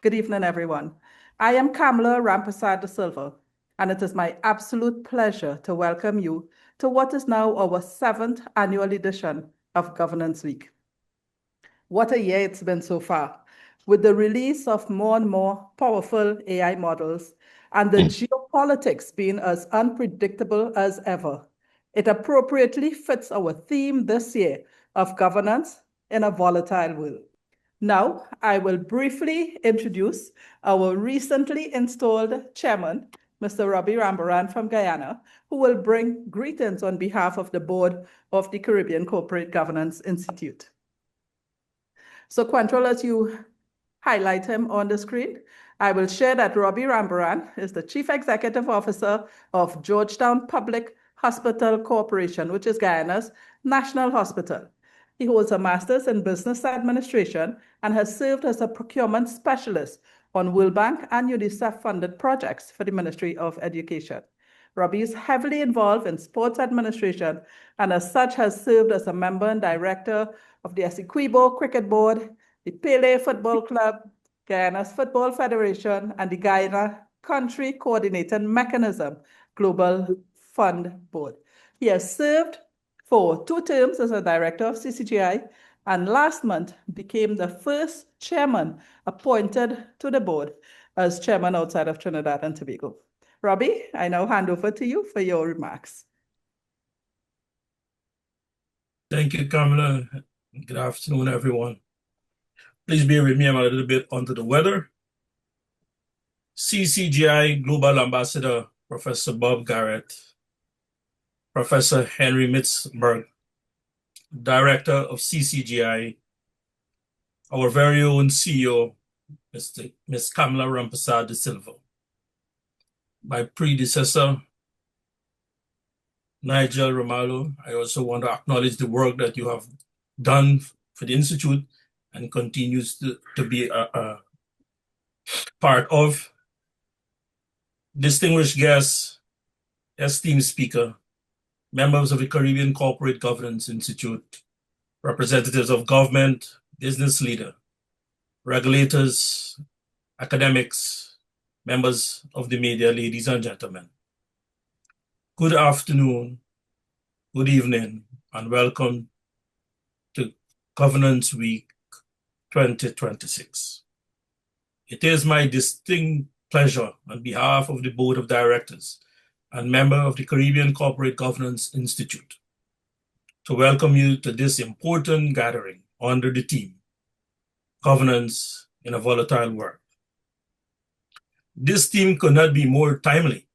Good evening, everyone. I am Kamala Ramprasad de Silva, and it is my absolute pleasure to welcome you to what is now our 7th annual edition of Governance Week. What a year it's been so far, with the release of more and more powerful AI models and the geopolitics being as unpredictable as ever. It appropriately fits our theme this year of governance in a volatile world. Now, I will briefly introduce our recently installed chairman, Mr. Robbie Rambarran from Guyana, who will bring greetings on behalf of the board of the Caribbean Corporate Governance Institute. So, Quantrell, as you highlight him on the screen, I will share that Robbie Rambarran is the Chief Executive Officer of Georgetown Public Hospital Corporation, which is Guyana's national hospital. He holds a master's in business administration and has served as a procurement specialist on World Bank and UNICEF-funded projects for the Ministry of Education. Robbie is heavily involved in sports administration and as such has served as a member and director of the Essequibo Cricket Board, the Pele Football Club, Guyana's Football Federation, and the Guyana Country Coordinating Mechanism Global Fund Board. He has served for 2 terms as a director of CCGI, and last month became the first chairman appointed to the board as chairman outside of Trinidad and Tobago. Robbie, I now hand over to you for your remarks. Thank you, Kamala. Good afternoon, everyone. Please bear with me, I'm a little bit under the weather. CCGI Global Ambassador, Professor Bob Garrett, Professor Henry Mintzberg, Director of CCGI, our very own CEO, Ms. Kamala Ramprasad de Silva. My predecessor, Nigel, Romano, I also want to acknowledge the work that you have done for the Institute and continues to be a part of. Distinguished guests, esteemed speaker, members of the Caribbean Corporate Governance Institute, representatives of government, business leader, regulators, academics, members of the media, ladies and gentlemen. Good afternoon, good evening, and welcome to Governance Week 2026. It is my distinct pleasure on behalf of the Board of Directors and member of the Caribbean Corporate Governance Institute to welcome you to this important gathering under the theme, Governance in a Volatile World. This theme could not be more timely.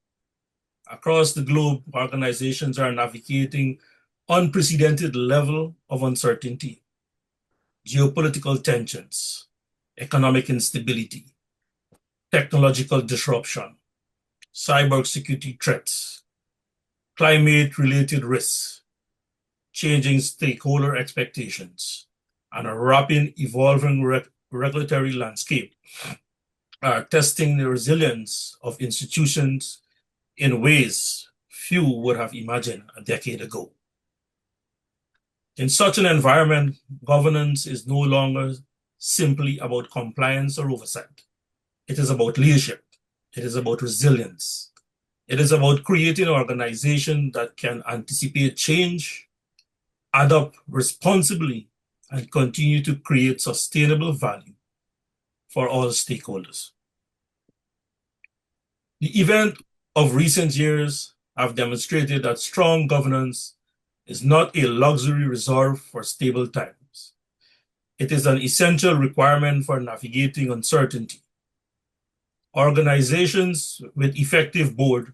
Across the globe, organizations are navigating unprecedented level of uncertainty, geopolitical tensions, economic instability, technological disruption, cybersecurity threats, climate-related risks, changing stakeholder expectations, and a rapid evolving regulatory landscape are testing the resilience of institutions in ways few would have imagined a decade ago. In such an environment, governance is no longer simply about compliance or oversight. It is about leadership. It is about resilience. It is about creating an organization that can anticipate change, adapt responsibly, and continue to create sustainable value for all stakeholders. The events of recent years have demonstrated that strong governance is not a luxury reserved for stable times. It is an essential requirement for navigating uncertainty. Organizations with effective board,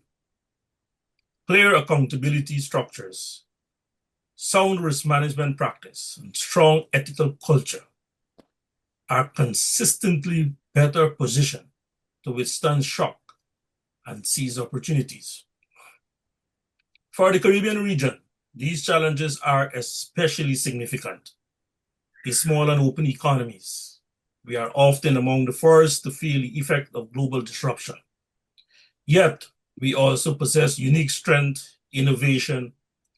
clear accountability structures, sound risk management practice, and strong ethical culture are consistently better positioned to withstand shock and seize opportunities. For the Caribbean region, these challenges are especially significant. In small and open economies, we are often among the first to feel the effect of global disruption. Yet, we also possess unique strength, innovation,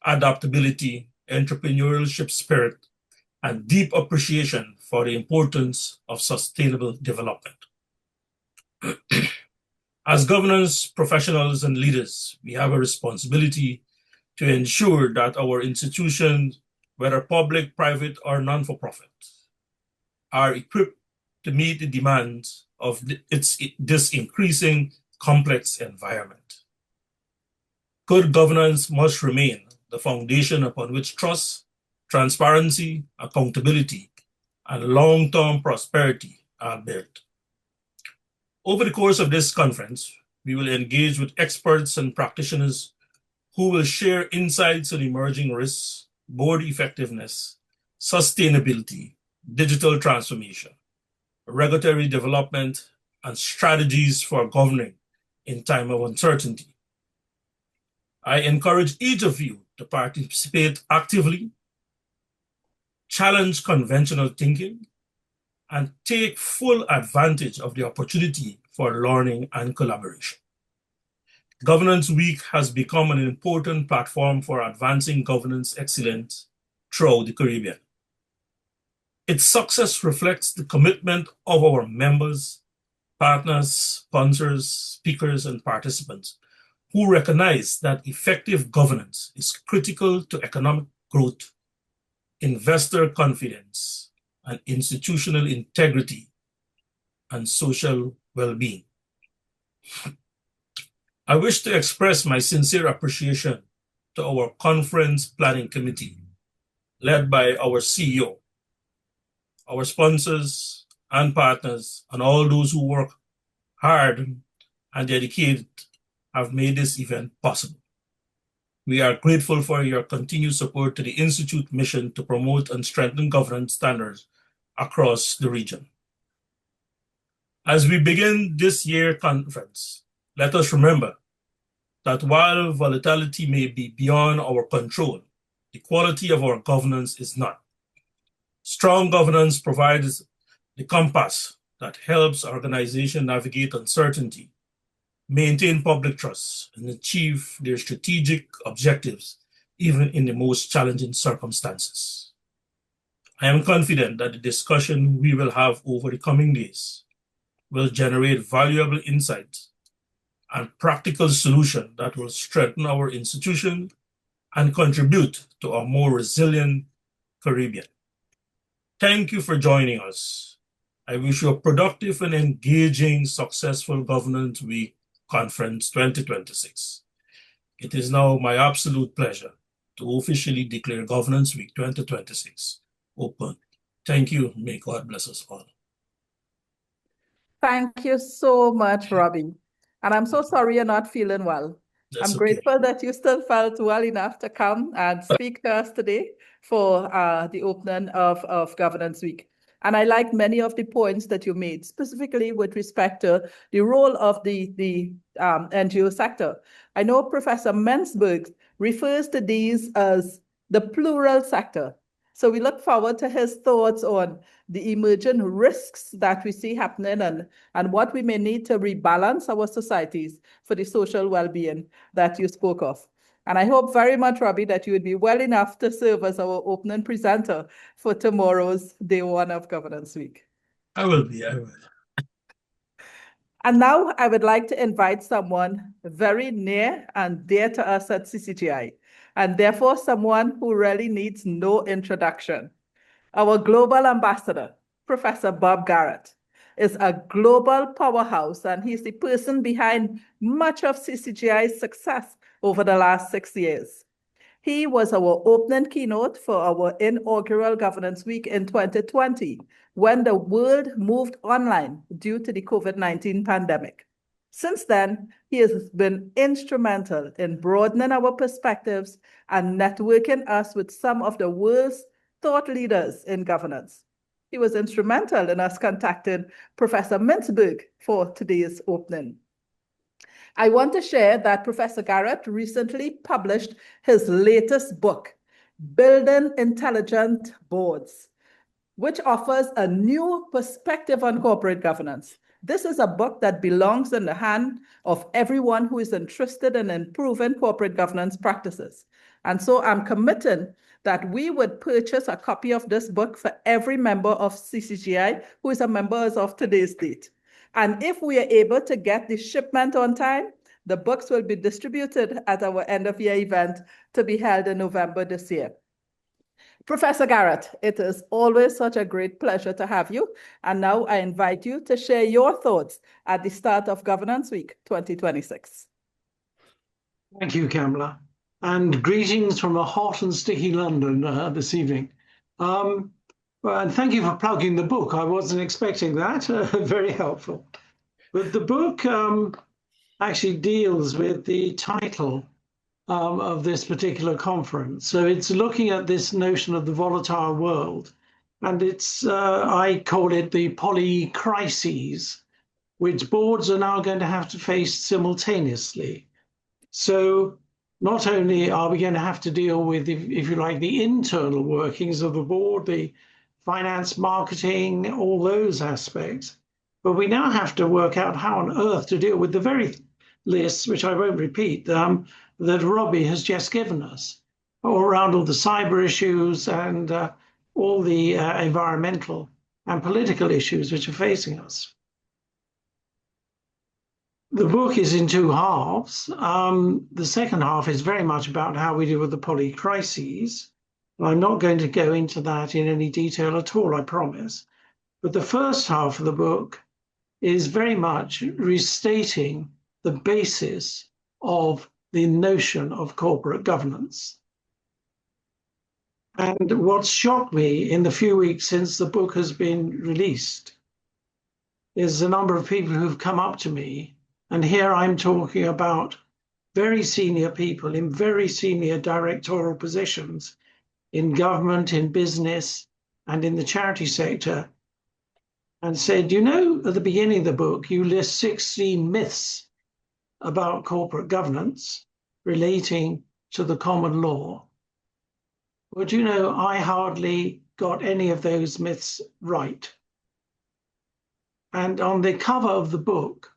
adaptability, entrepreneurship spirit, and deep appreciation for the importance of sustainable development. As governance professionals and leaders, we have a responsibility to ensure that our institutions, whether public, private, or non-for-profit, are equipped to meet the demands of this increasing complex environment. Good governance must remain the foundation upon which trust, transparency, accountability, and long-term prosperity are built. Over the course of this conference, we will engage with experts and practitioners who will share insights on emerging risks, board effectiveness, sustainability, digital transformation, regulatory development, and strategies for governing in time of uncertainty. I encourage each of you to participate actively, challenge conventional thinking, and take full advantage of the opportunity for learning and collaboration. Governance Week has become an important platform for advancing governance excellence throughout the Caribbean. Its success reflects the commitment of our members, partners, sponsors, speakers, and participants who recognize that effective governance is critical to economic growth, investor confidence, and institutional integrity and social well-being. I wish to express my sincere appreciation to our conference planning committee, led by our CEO, our sponsors and partners, and all those who work hard and dedicated have made this event possible. We are grateful for your continued support to the Institute mission to promote and strengthen governance standards across the region. As we begin this year's conference, let us remember that while volatility may be beyond our control, the quality of our governance is not. Strong governance provides the compass that helps organizations navigate uncertainty, maintain public trust, and achieve their strategic objectives, even in the most challenging circumstances. I am confident that the discussion we will have over the coming days will generate valuable insights and practical solutions that will strengthen our institution and contribute to a more resilient Caribbean. Thank you for joining us. I wish you a productive and engaging, successful Governance Week Conference 2026. It is now my absolute pleasure to officially declare Governance Week 2026 open. Thank you. May God bless us all. Thank you so much, Robbie. And I'm so sorry you're not feeling well. That's I'm okay. grateful that you still felt well enough to come and speak to us today for the opening of Governance Week. And I like many of the points that you made, specifically with respect to the role of the NGO sector. I know Professor Mintzberg refers to these as the plural sector. So we look forward to his thoughts on the emerging risks that we see happening and what we may need to rebalance our societies for the social well-being that you spoke of. And I hope very much, Robbie, that you would be well enough to serve as our opening presenter for tomorrow's day one of Governance Week. I will be. And now I would like to invite someone very near and dear to us at CCGI, and therefore someone who really needs no introduction. Our global ambassador, Professor Bob Garrett, is a global powerhouse, and he's the person behind much of CCGI's success over the last 6 years. He was our opening keynote for our inaugural Governance Week in 2020, when the world moved online due to the COVID-19 pandemic. Since then, he has been instrumental in broadening our perspectives and networking us with some of the world's thought leaders in governance. He was instrumental in us contacting Professor Mintzberg for today's opening. I want to share that Professor Garrett recently published his latest book, Building Intelligent Boards, which offers a new perspective on corporate governance. This is a book that belongs in the hand of everyone who is interested in improving corporate governance practices. And so I'm committing that we would purchase a copy of this book for every member of CCGI who is a member as of today's date. And if we are able to get the shipment on time, the books will be distributed at our end-of-year event to be held in November this year. Professor Garrett, it is always such a great pleasure to have you. And now I invite you to share your thoughts at the start of Governance Week 2026. Thank you, Kamala. And greetings from a hot and sticky London this evening. And thank you for plugging the book. I wasn't expecting that. Very helpful. But the book actually deals with the title of this particular conference. So it's looking at this notion of the volatile world. And it's, I call it the polycrises, which boards are now going to have to face simultaneously. So not only are we going to have to deal with, if you like, the internal workings of the board, the finance, marketing, all those aspects, but we now have to work out how on earth to deal with the very lists, which I won't repeat, that Robbie has just given us, all around all the cyber issues and all the environmental and political issues which are facing us. The book is in two halves. The second half is very much about how we deal with the polycrises. I'm not going to go into that in any detail at all, I promise. But the first half of the book is very much restating the basis of the notion of corporate governance. And what's shocked me in the few weeks since the book has been released is the number of people who've come up to me, and here I'm talking about very senior people in very senior directorial positions in government, in business, and in the charity sector, and said, you know, at the beginning of the book, you list 16 myths about corporate governance relating to the common law. But you know, I hardly got any of those myths right. And on the cover of the book,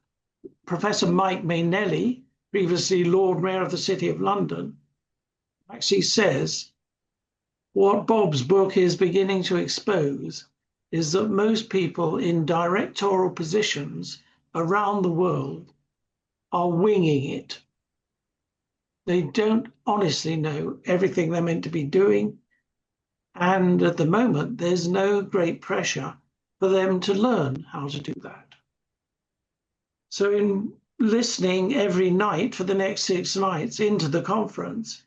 Professor Mike Mainelli, previously Lord Mayor of the City of London, actually says, what Bob's book is beginning to expose is that most people in directorial positions around the world are winging it. They don't honestly know everything they're meant to be doing. And at the moment, there's no great pressure for them to learn how to do that. So in listening every night for the next 6 nights into the conference,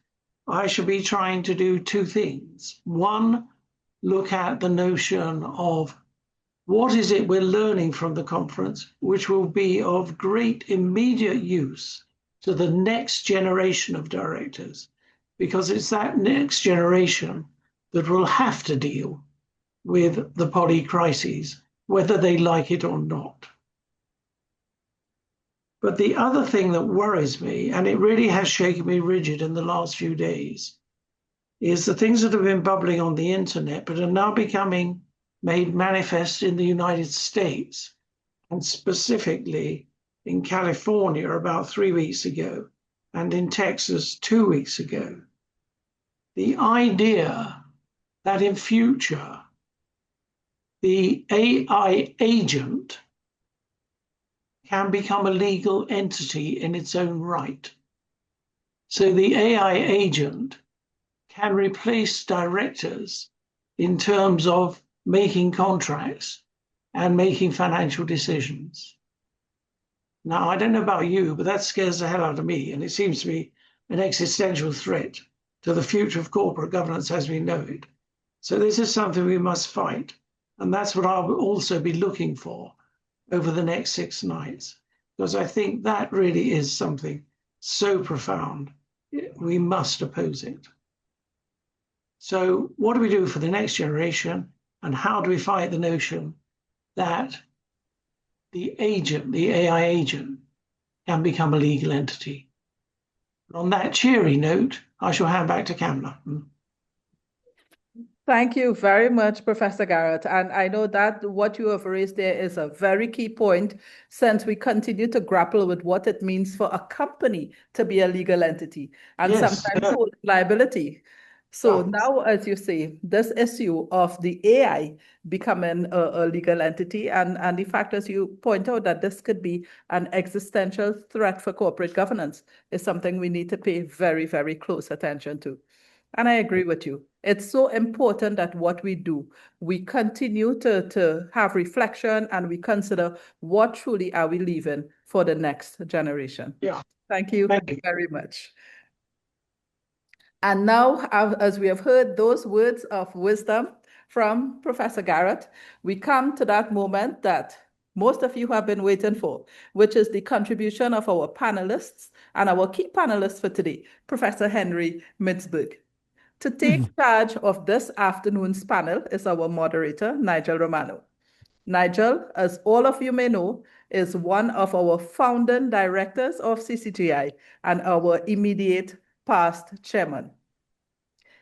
I shall be trying to do two things. One, look at the notion of what is it we're learning from the conference, which will be of great immediate use to the next generation of directors, because it's that next generation that will have to deal with the polycrises, whether they like it or not. But the other thing that worries me, and it really has shaken me rigid in the last few days, is the things that have been bubbling on the internet, but are now becoming made manifest in the United States, and specifically in California about 3 weeks ago, and in Texas 2 weeks ago. The idea that in future, the AI agent can become a legal entity in its own right. So the AI agent can replace directors in terms of making contracts and making financial decisions. Now, I don't know about you, but that scares the hell out of me, and it seems to be an existential threat to the future of corporate governance as we know it. So this is something we must fight, and that's what I'll also be looking for over the next 6 nights, because I think that really is something so profound, we must oppose it. So what do we do for the next generation, and how do we fight the notion that the agent, the AI agent, can become a legal entity? On that cheery note, I shall hand back to Kamala. Thank you very much, Professor Garrett. And I know that what you have raised there is a very key point, since we continue to grapple with what it means for a company to be a legal entity and Yes. sometimes hold liability. So now, as you say, this issue of the AI becoming a legal entity and the fact, as you point out, that this could be an existential threat for corporate governance is something we need to pay very, very close attention to. And I agree with you. It's so important that what we do, we continue to have reflection and we consider what truly are we leaving for the next generation. Yeah. Thank you Thank you. very much. And now, as we have heard those words of wisdom from Professor Garrett, we come to that moment that most of you have been waiting for, which is the contribution of our panelists and our key panelist for today, Professor Henry Mintzberg. To take charge of this afternoon's panel is our moderator, Nigel Romano. Nigel, as all of you may know, is one of our founding directors of CCGI and our immediate past chairman.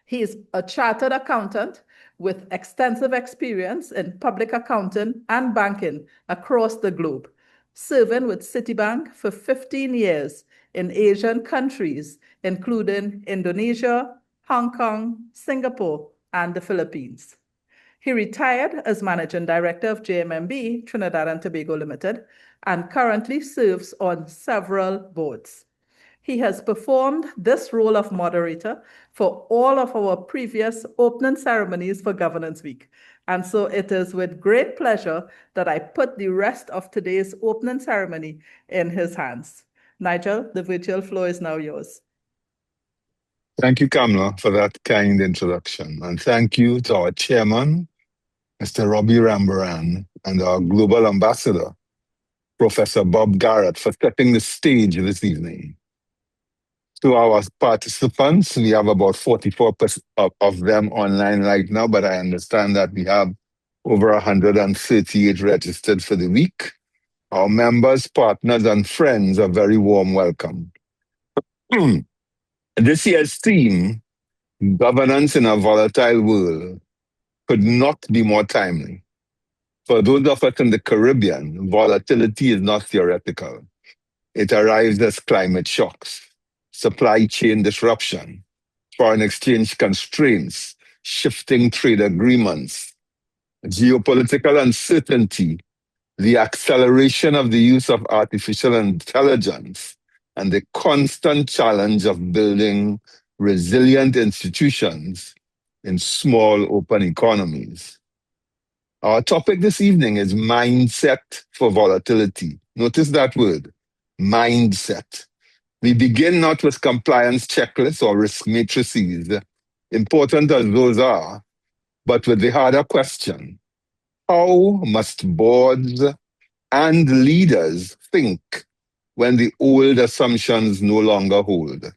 He is a chartered accountant with extensive experience in public accounting and banking across the globe, serving with Citibank for 15 years in Asian countries, including Indonesia, Hong Kong, Singapore, and the Philippines. He retired as Managing Director of JMMB, Trinidad and Tobago Limited, and currently serves on several boards. He has performed this role of moderator for all of our previous opening ceremonies for Governance Week. And so it is with great pleasure that I put the rest of today's opening ceremony in his hands. Nigel, the virtual floor is now yours. Thank you, Kamala, for that kind introduction. And thank you to our chairman, Mr. Robbie Rambarran, and our global ambassador, Professor Bob Garrett, for setting the stage this evening. To our participants, we have about 44% of them online right now, but I understand that we have over 138 registered for the week. Our members, partners, and friends are very warm welcome. This year's theme, Governance in a Volatile World, could not be more timely. For those of us in the Caribbean, volatility is not theoretical. It arrives as climate shocks, supply chain disruption, foreign exchange constraints, shifting trade agreements, geopolitical uncertainty, the acceleration of the use of artificial intelligence, and the constant challenge of building resilient institutions in small, open economies. Our topic this evening is mindset for volatility. Notice that word, mindset. We begin not with compliance checklists or risk matrices, important as those are, but with the harder question: how must boards and leaders think when the old assumptions no longer hold?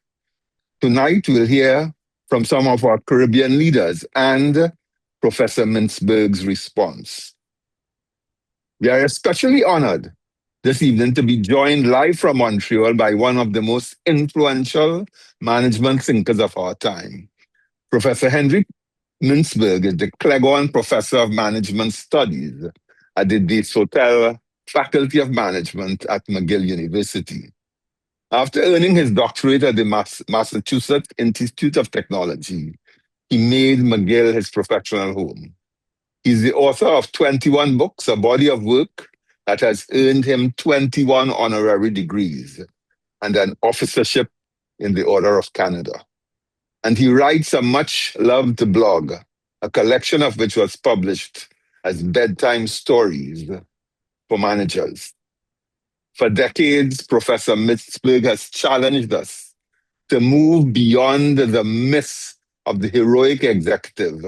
Tonight, we'll hear from some of our Caribbean leaders and Professor Mintzberg's response. We are especially honored this evening to be joined live from Montreal by one of the most influential management thinkers of our time. Professor Henry Mintzberg is the Cleghorn Professor of Management Studies at the Volatile Faculty of Management at McGill University. After earning his doctorate at the Massachusetts Institute of Technology, he made McGill his professional home. He's the author of 21 books, a body of work that has earned him 21 honorary degrees and an officership in the Order of Canada. And he writes a much-loved blog, a collection of which was published as Bedtime Stories for Managers. For decades, Professor Mintzberg has challenged us to move beyond the myth of the heroic executive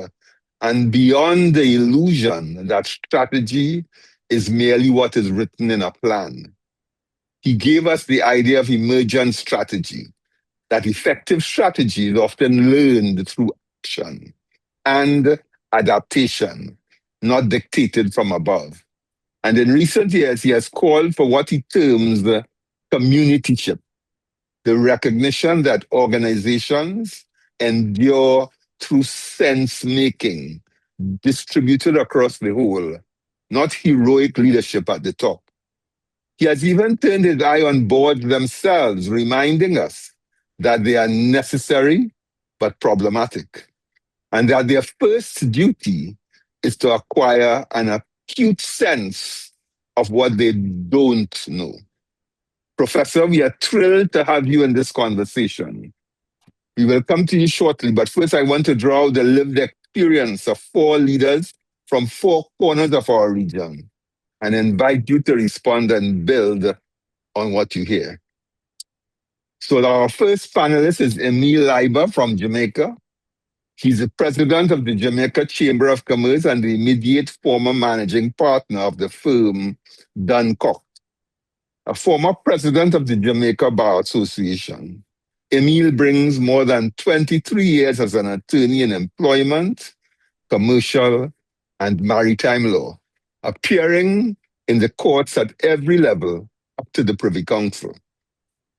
and beyond the illusion that strategy is merely what is written in a plan. He gave us the idea of emergent strategy, that effective strategy is often learned through action and adaptation, not dictated from above. And in recent years, he has called for what he terms the communityship, the recognition that organizations endure through sense-making, distributed across the whole, not heroic leadership at the top. He has even turned his eye on boards themselves, reminding us that they are necessary but problematic. and that their first duty is to acquire an acute sense of what they don't know. Professor, we are thrilled to have you in this conversation. We will come to you shortly, but first I want to draw out the lived experience of 4 leaders from 4 corners of our region and invite you to respond and build on what you hear. So our first panelist is Emile Leiba from Jamaica. He's the president of the Jamaica Chamber of Commerce and the immediate former managing partner of the firm Duncock, a former president of the Jamaica Bar Association. Emile brings more than 23 years as an attorney in employment, commercial, and maritime law, appearing in the courts at every level up to the Privy Council.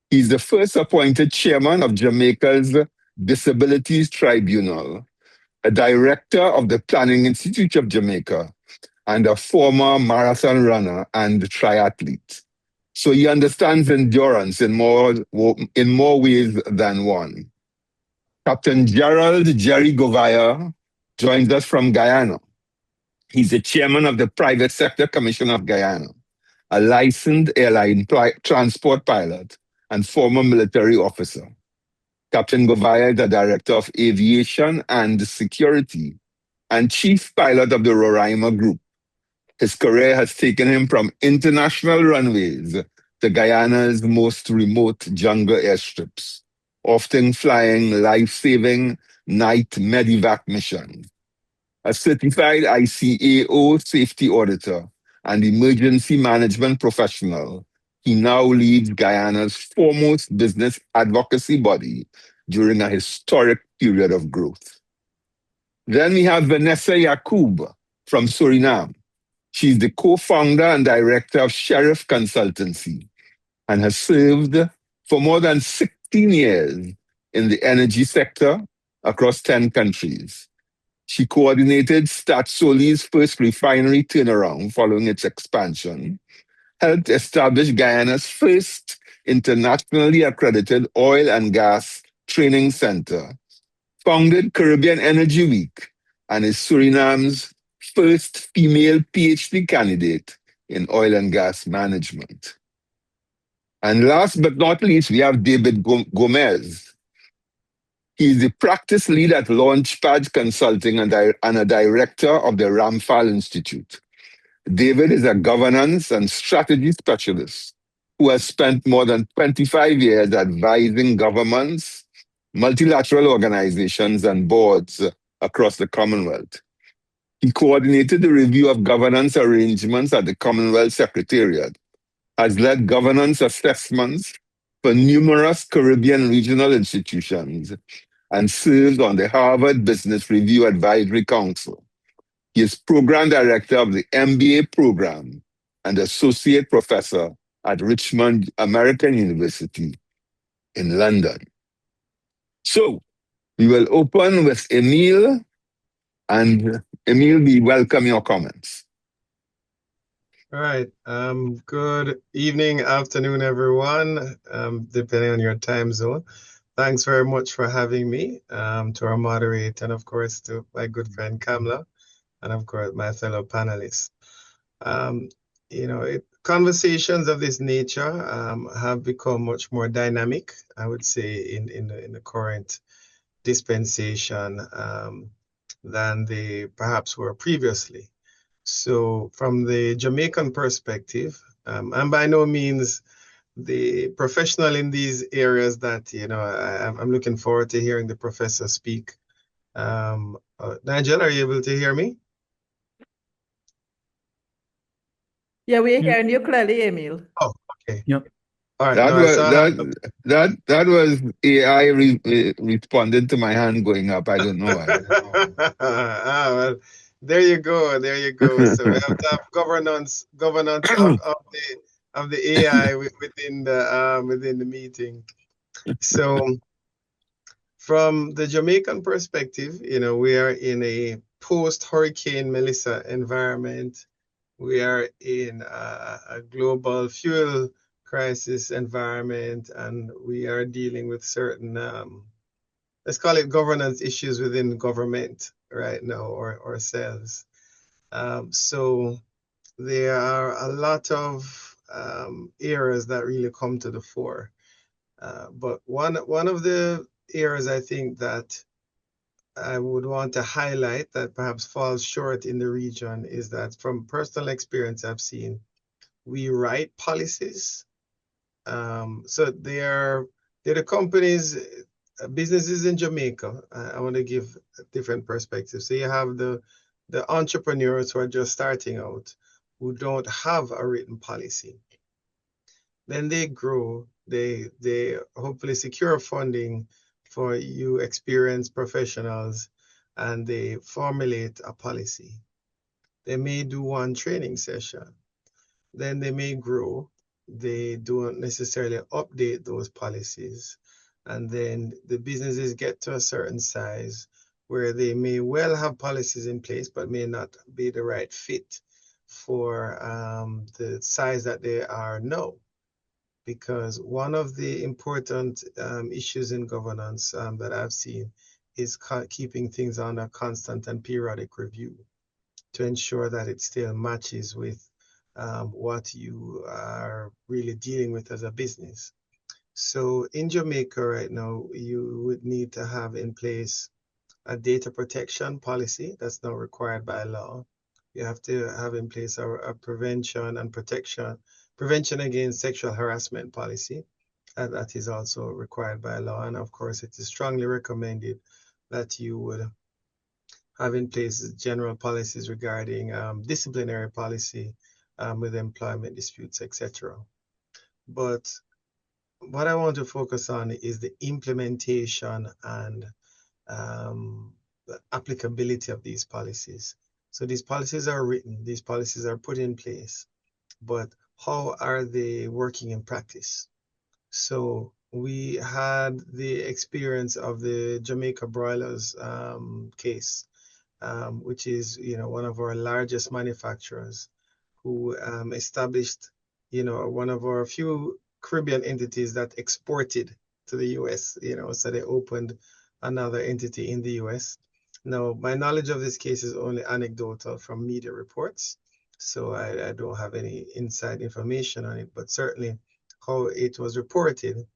He's the first appointed chairman of Jamaica's Disabilities Tribunal, a director of the Planning Institute of Jamaica, and a former marathon runner and triathlete. So he understands endurance in more ways than one. Captain Gerald Jerry Gouveia joins us from Guyana. He's the chairman of the Private Sector Commission of Guyana, a licensed airline transport pilot and former military officer. Captain Gouveia is the director of aviation and security and chief pilot of the Roraima Group. His career has taken him from international runways to Guyana's most remote jungle airstrips, often flying life-saving night medevac missions. A certified ICAO safety auditor and emergency management professional, he now leads Guyana's foremost business advocacy body during a historic period of growth. Then we have Vanessa Yacoob from Suriname. She's the co-founder and director of Sheriff Consultancy and has served for more than 16 years in the energy sector across 10 countries. She coordinated Statsoli's first refinery turnaround following its expansion, helped establish Guyana's first internationally accredited oil and gas training center, founded Caribbean Energy Week, and is Suriname's first female PhD candidate in oil and gas management. And last but not least, we have David Gomez. He's the practice lead at Launchpad Consulting and a director of the Ramfal Institute. David is a governance and strategy specialist who has spent more than 25 years advising governments, multilateral organizations, and boards across the Commonwealth. He coordinated the review of governance arrangements at the Commonwealth Secretariat, has led governance assessments for numerous Caribbean regional institutions, and serves on the Harvard Business Review Advisory Council. He is program director of the MBA program and associate professor at Richmond American University in London. So we will open with Emile, and Emile, we welcome your comments. All right. Good evening, afternoon, everyone, depending on your time zone. Thanks very much for having me, to our moderator, and of course to my good friend Kamla, and of course my fellow panelists. Conversations of this nature have become much more dynamic, I would say, in the current dispensation than they perhaps were previously. So from the Jamaican perspective, I'm by no means the professional in these areas that, I'm looking forward to hearing the professor speak. Nigel, are you able to hear me? Yeah, we're hearing you clearly, Emile. Oh, okay. Yep. All right. That was AI responded to my hand going up. I don't know why. Well, there you go. So we have to have governance of the AI within the meeting. So from the Jamaican perspective, we are in a post-Hurricane Melissa environment. We are in a global fuel crisis environment, and we are dealing with certain let's call it governance issues within government right now, or ourselves. So there are a lot of areas that really come to the fore. But one of the areas I think that I would want to highlight that perhaps falls short in the region is that, from personal experience I've seen, we write policies. So they're the companies, businesses in Jamaica. I want to give a different perspective. So you have the entrepreneurs who are just starting out, who don't have a written policy. Then they grow, they hopefully secure funding for you experienced professionals, and they formulate a policy. They may do one training session. Then they may grow. They don't necessarily update those policies. And then the businesses get to a certain size where they may well have policies in place, but may not be the right fit for the size that they are now. Because one of the important issues in governance that I've seen is keeping things on a constant and periodic review to ensure that it still matches with what you are really dealing with as a business. So in Jamaica right now, you would need to have in place a data protection policy that's now required by law. You have to have in place a prevention against sexual harassment policy. That is also required by law. And of course, it is strongly recommended that you would have in place general policies regarding disciplinary policy with employment disputes, etc. But what I want to focus on is the implementation and the applicability of these policies. So these policies are written, these policies are put in place, but how are they working in practice? So we had the experience of the Jamaica broilers case, which is, one of our largest manufacturers, who established, one of our few Caribbean entities that exported to the US, so they opened another entity in the US. Now, my knowledge of this case is only anecdotal from media reports, so I don't have any inside information on it, but certainly how it was reported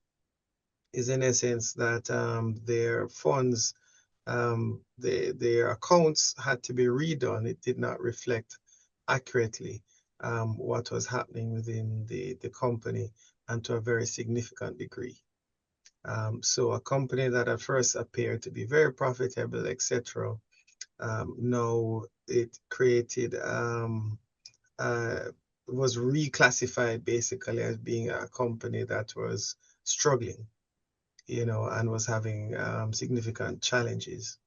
is, in essence, that their funds, their accounts had to be redone. It did not reflect accurately what was happening within the company, and to a very significant degree. So a company that at first appeared to be very profitable, etc., now it created, was reclassified basically as being a company that was struggling, and was having significant challenges.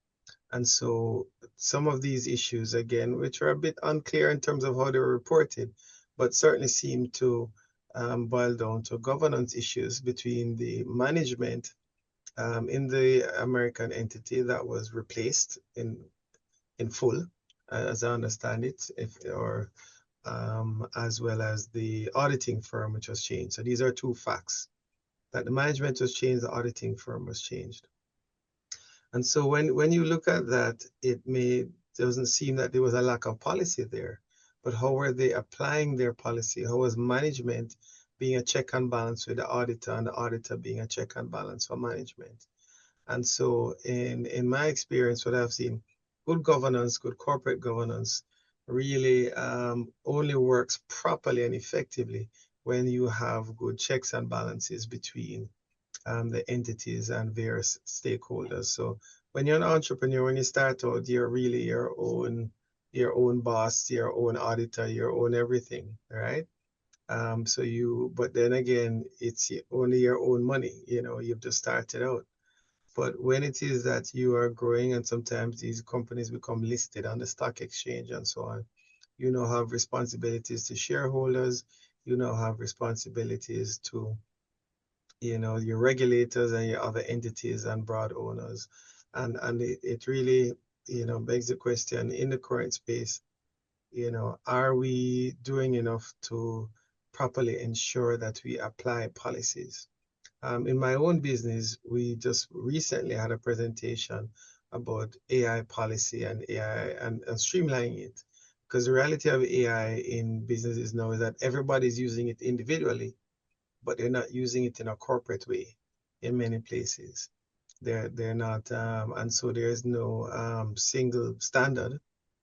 And so some of these issues, again, which are a bit unclear in terms of how they were reported, but certainly seem to boil down to governance issues between the management in the American entity that was replaced in full, as I understand it, as well as the auditing firm, which was changed. So these are two facts: that the management was changed, the auditing firm was changed. And so when you look at that, it doesn't seem that there was a lack of policy there, but how were they applying their policy? How was management being a check and balance with the auditor, and the auditor being a check and balance for management? And so in my experience, what I've seen, good governance, good corporate governance really only works properly and effectively when you have good checks and balances between the entities and various stakeholders. So when you're an entrepreneur, when you start out, you're really your own boss, your own auditor, your own everything, right? But then again, it's only your own money, you've just started out. But when it is that you are growing, and sometimes these companies become listed on the stock exchange and so on, you now have responsibilities to shareholders, you now have responsibilities to your regulators and your other entities and broad owners. And it really, begs the question in the current space, are we doing enough to properly ensure that we apply policies? In my own business, we just recently had a presentation about AI policy and AI and streamlining it. Because the reality of AI in businesses now is that everybody's using it individually, but they're not using it in a corporate way in many places. They're not, and so there's no single standard.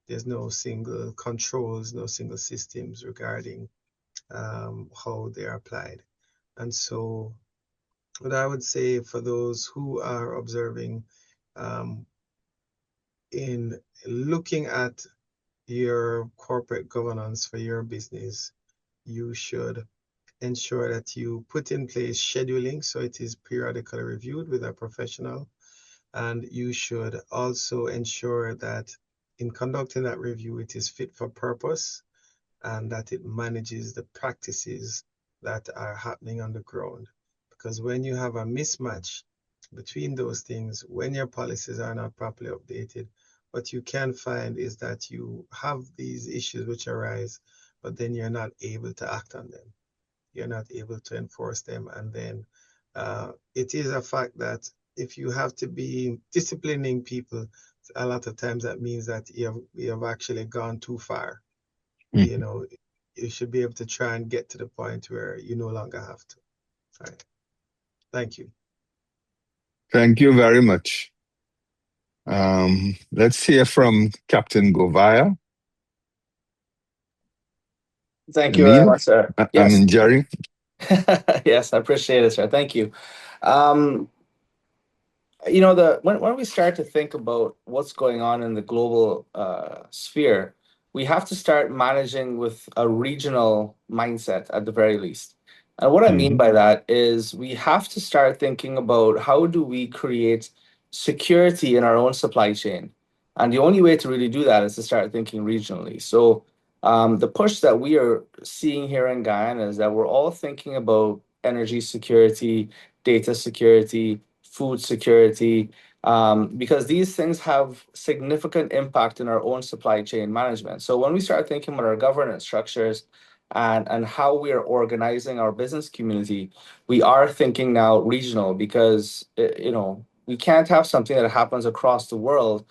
There's no single controls, no single systems regarding how they're applied. And so what I would say for those who are observing, in looking at your corporate governance for your business, you should ensure that you put in place scheduling so it is periodically reviewed with a professional. And you should also ensure that in conducting that review, it is fit for purpose and that it manages the practices that are happening on the ground. Because when you have a mismatch between those things, when your policies are not properly updated, what you can find is that you have these issues which arise, but then you're not able to act on them. You're not able to enforce them. And then it is a fact that if you have to be disciplining people, a lot of times that means that you have actually gone too far. You know, you should be able to try and get to the point where you no longer have to. All right. Thank you. Thank you very much. Let's hear from Captain Gouveia. Thank you very Emile? much, sir. I Yes. mean, Jerry. Yes, I appreciate it, sir. Thank you. You know, when we start to think about what's going on in the global sphere, we have to start managing with a regional mindset at the very least. And what I mean by that is we have to start thinking about how do we create security in our own supply chain. And the only way to really do that is to start thinking regionally. So the push that we are seeing here in Guyana is that we're all thinking about energy security, data security, food security, because these things have significant impact in our own supply chain management. So when we start thinking about our governance structures and how we are organizing our business community, we are thinking now regional because, you know, we can't have something that happens across the world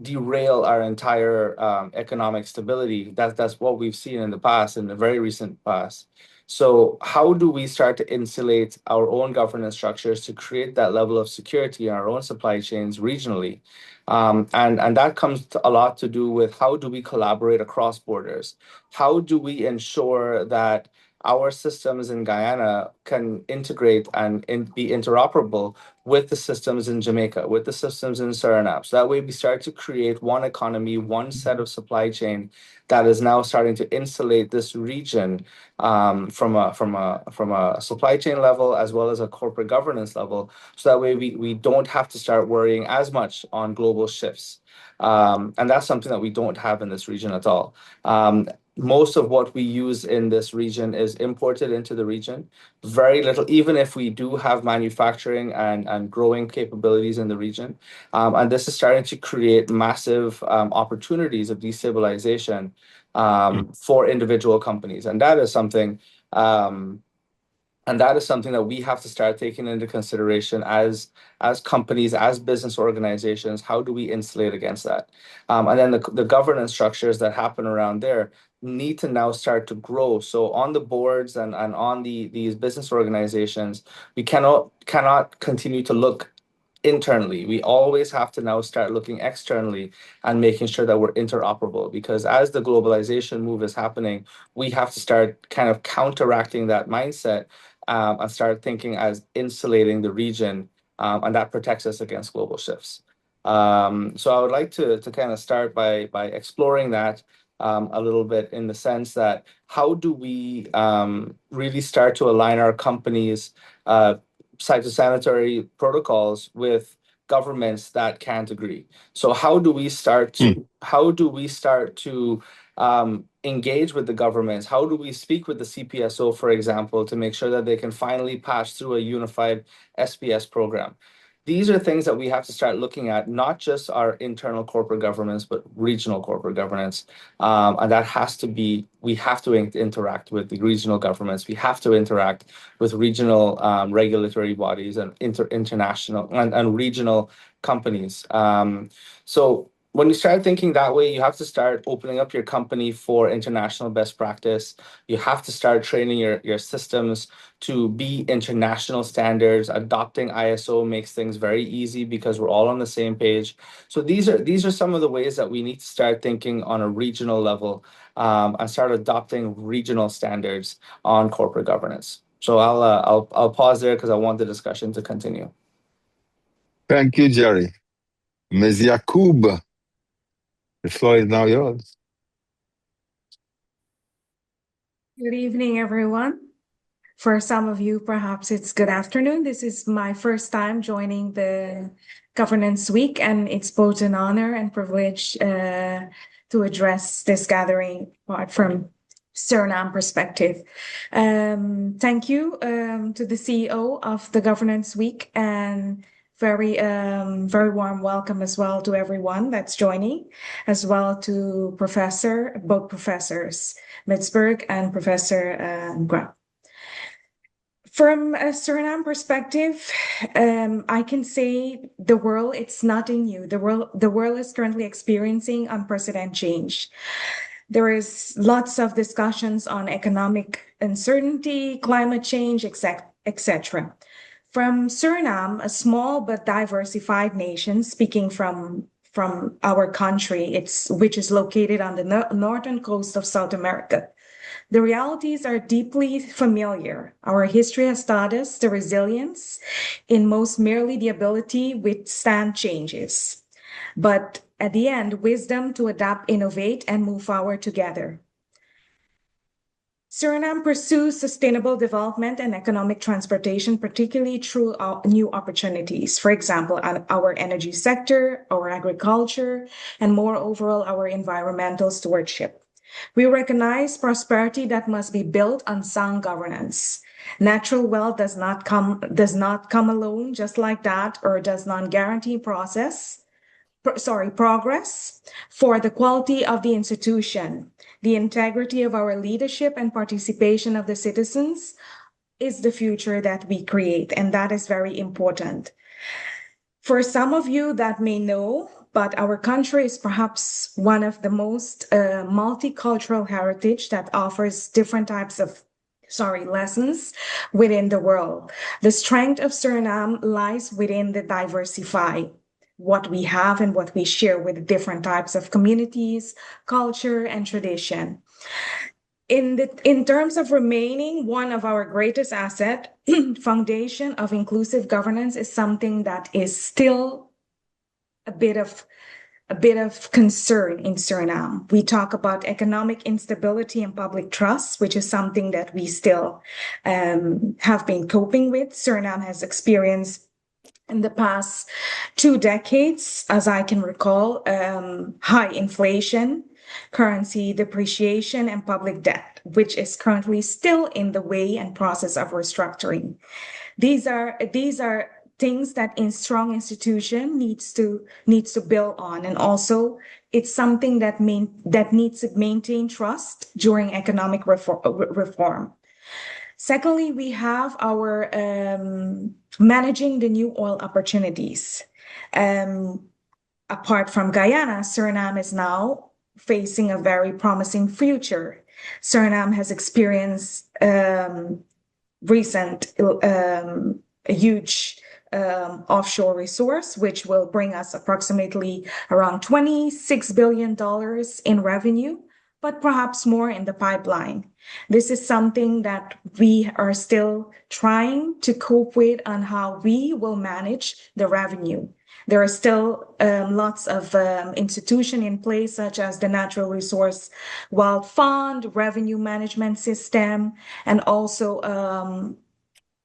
derail our entire economic stability. That's what we've seen in the past, in the very recent past. So how do we start to insulate our own governance structures to create that level of security in our own supply chains regionally? And that comes a lot to do with how do we collaborate across borders? How do we ensure that our systems in Guyana can integrate and be interoperable with the systems in Jamaica, with the systems in Suriname? So that way we start to create one economy, one set of supply chain that is now starting to insulate this region from a supply chain level as well as a corporate governance level. So that way we don't have to start worrying as much on global shifts. And that's something that we don't have in this region at all. Most of what we use in this region is imported into the region. Very little, even if we do have manufacturing and growing capabilities in the region. And this is starting to create massive opportunities of destabilization for individual companies. And that is something that we have to start taking into consideration as companies, as business organizations. How do we insulate against that? And then the governance structures that happen around there need to now start to grow. So on the boards and on these business organizations, we cannot continue to look internally. We always have to now start looking externally and making sure that we're interoperable, because as the globalization move is happening, we have to start kind of counteracting that mindset and start thinking as insulating the region, and that protects us against global shifts. So I would like to kind of start by exploring that a little bit, in the sense that how do we really start to align our companies' phytosanitary protocols with governments that can't agree? So how do we start to engage with the governments? How do we speak with the CPSO, for example, to make sure that they can finally pass through a unified SPS program? These are things that we have to start looking at, not just our internal corporate governance, but regional corporate governance. And that has to be, we have to interact with the regional governments. We have to interact with regional regulatory bodies and international and regional companies. So when you start thinking that way, you have to start opening up your company for international best practice. You have to start training your systems to be international standards. Adopting ISO makes things very easy because we're all on the same page. So these are some of the ways that we need to start thinking on a regional level and start adopting regional standards on corporate governance. So I'll pause there because I want the discussion to continue. Thank you, Jerry. Ms. Yacoob, the floor is now yours. Good evening, everyone. For some of you, perhaps it's good afternoon. This is my first time joining the Governance Week, and it's both an honor and privilege to address this gathering apart from Suriname perspective. Thank you to the CEO of the Governance Week, and very warm welcome as well to everyone that's joining, as well to both professors, Mintzberg and Professor Graham. From a Suriname perspective, I can say the world, it's nothing new. The world is currently experiencing unprecedented change. There is lots of discussions on economic uncertainty, climate change, etc. From Suriname, a small but diversified nation, speaking from our country, which is located on the northern coast of South America. The realities are deeply familiar. Our history has taught us the resilience in most merely the ability to withstand changes. But at the end, wisdom to adapt, innovate, and move forward together. Suriname pursues sustainable development and economic transportation, particularly through new opportunities. For example, our energy sector, our agriculture, and more overall, our environmental stewardship. We recognize prosperity that must be built on sound governance. Natural wealth does not come alone just like that, or does not guarantee progress for the quality of the institution. The integrity of our leadership and participation of the citizens is the future that we create, and that is very important. For some of you that may know, but our country is perhaps one of the most multicultural heritage that offers different types of lessons within the world. The strength of Suriname lies within the diversify what we have and what we share with different types of communities, culture, and tradition. In terms of remaining one of our greatest asset, foundation of inclusive governance is something that is still a bit of concern in Suriname. We talk about economic instability and public trust, which is something that we still have been coping with. Suriname has experienced in the past 2 decades, as I can recall, high inflation, currency depreciation, and public debt, which is currently still in the way and process of restructuring. These are things that in strong institution needs to build on, and also it's something that needs to maintain trust during economic reform. Secondly, we have our managing the new oil opportunities. Apart from Guyana, Suriname is now facing a very promising future. Suriname has experienced recent a huge offshore resource, which will bring us approximately around $26 billion in revenue, but perhaps more in the pipeline. This is something that we are still trying to cope with on how we will manage the revenue. There are still lots of institutions in place, such as the Natural Resource Wealth Fund, Revenue Management System, and also a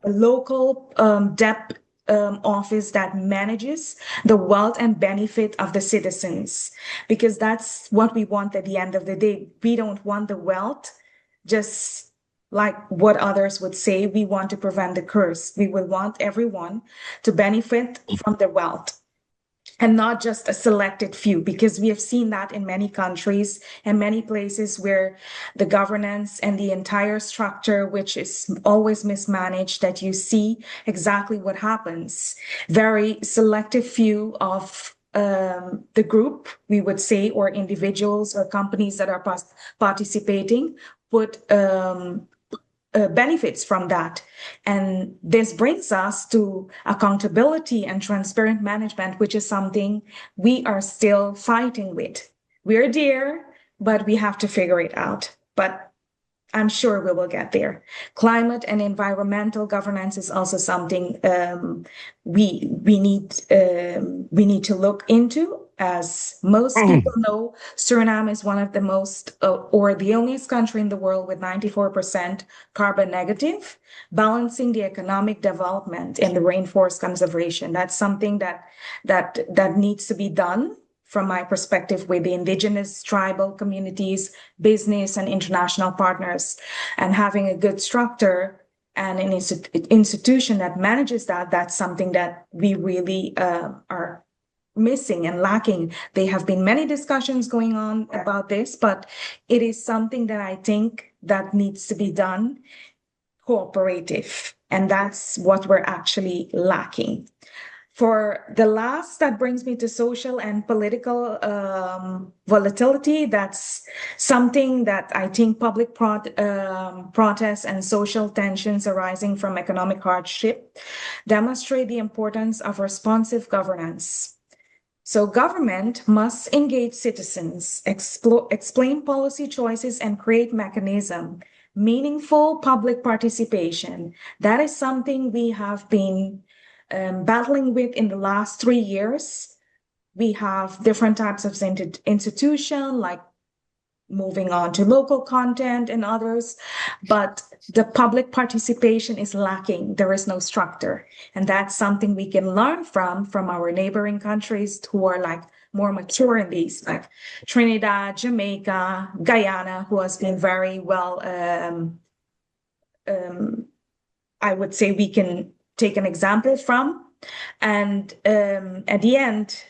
local debt office that manages the wealth and benefit of the citizens, because that's what we want at the end of the day. We don't want the wealth just like what others would say, we want to prevent the curse. We would want everyone to benefit from the wealth and not just a selected few, because we have seen that in many countries and many places where the governance and the entire structure, which is always mismanaged, that you see exactly what happens. Very selective few of the group, we would say, or individuals or companies that are participating would benefits from that. And this brings us to accountability and transparent management, which is something we are still fighting with. We're there, but we have to figure it out. But I'm sure we will get there. Climate and environmental governance is also something we need to look into. As most people know, Suriname is one of the most, or the only country in the world with 94% carbon negative, balancing the economic development and the rainforest conservation. That's something that needs to be done from my perspective with the indigenous tribal communities, business and international partners, and having a good structure and an institution that manages that, that's something that we really are missing and lacking. There have been many discussions going on about this, but it is something that I think that needs to be done cooperative, and that's what we're actually lacking. For the last, that brings me to social and political volatility. That's something that I think public protests and social tensions arising from economic hardship demonstrate the importance of responsive governance. So government must engage citizens, explain policy choices, and create meaningful public participation. That is something we have been battling with in the last 3 years. We have different types of institution, like moving on to local content and others, but the public participation is lacking. There is no structure. And that's something we can learn from our neighboring countries who are like more mature in these, like Trinidad, Jamaica, Guyana, who has been very well, I would say we can take an example from. And at the end,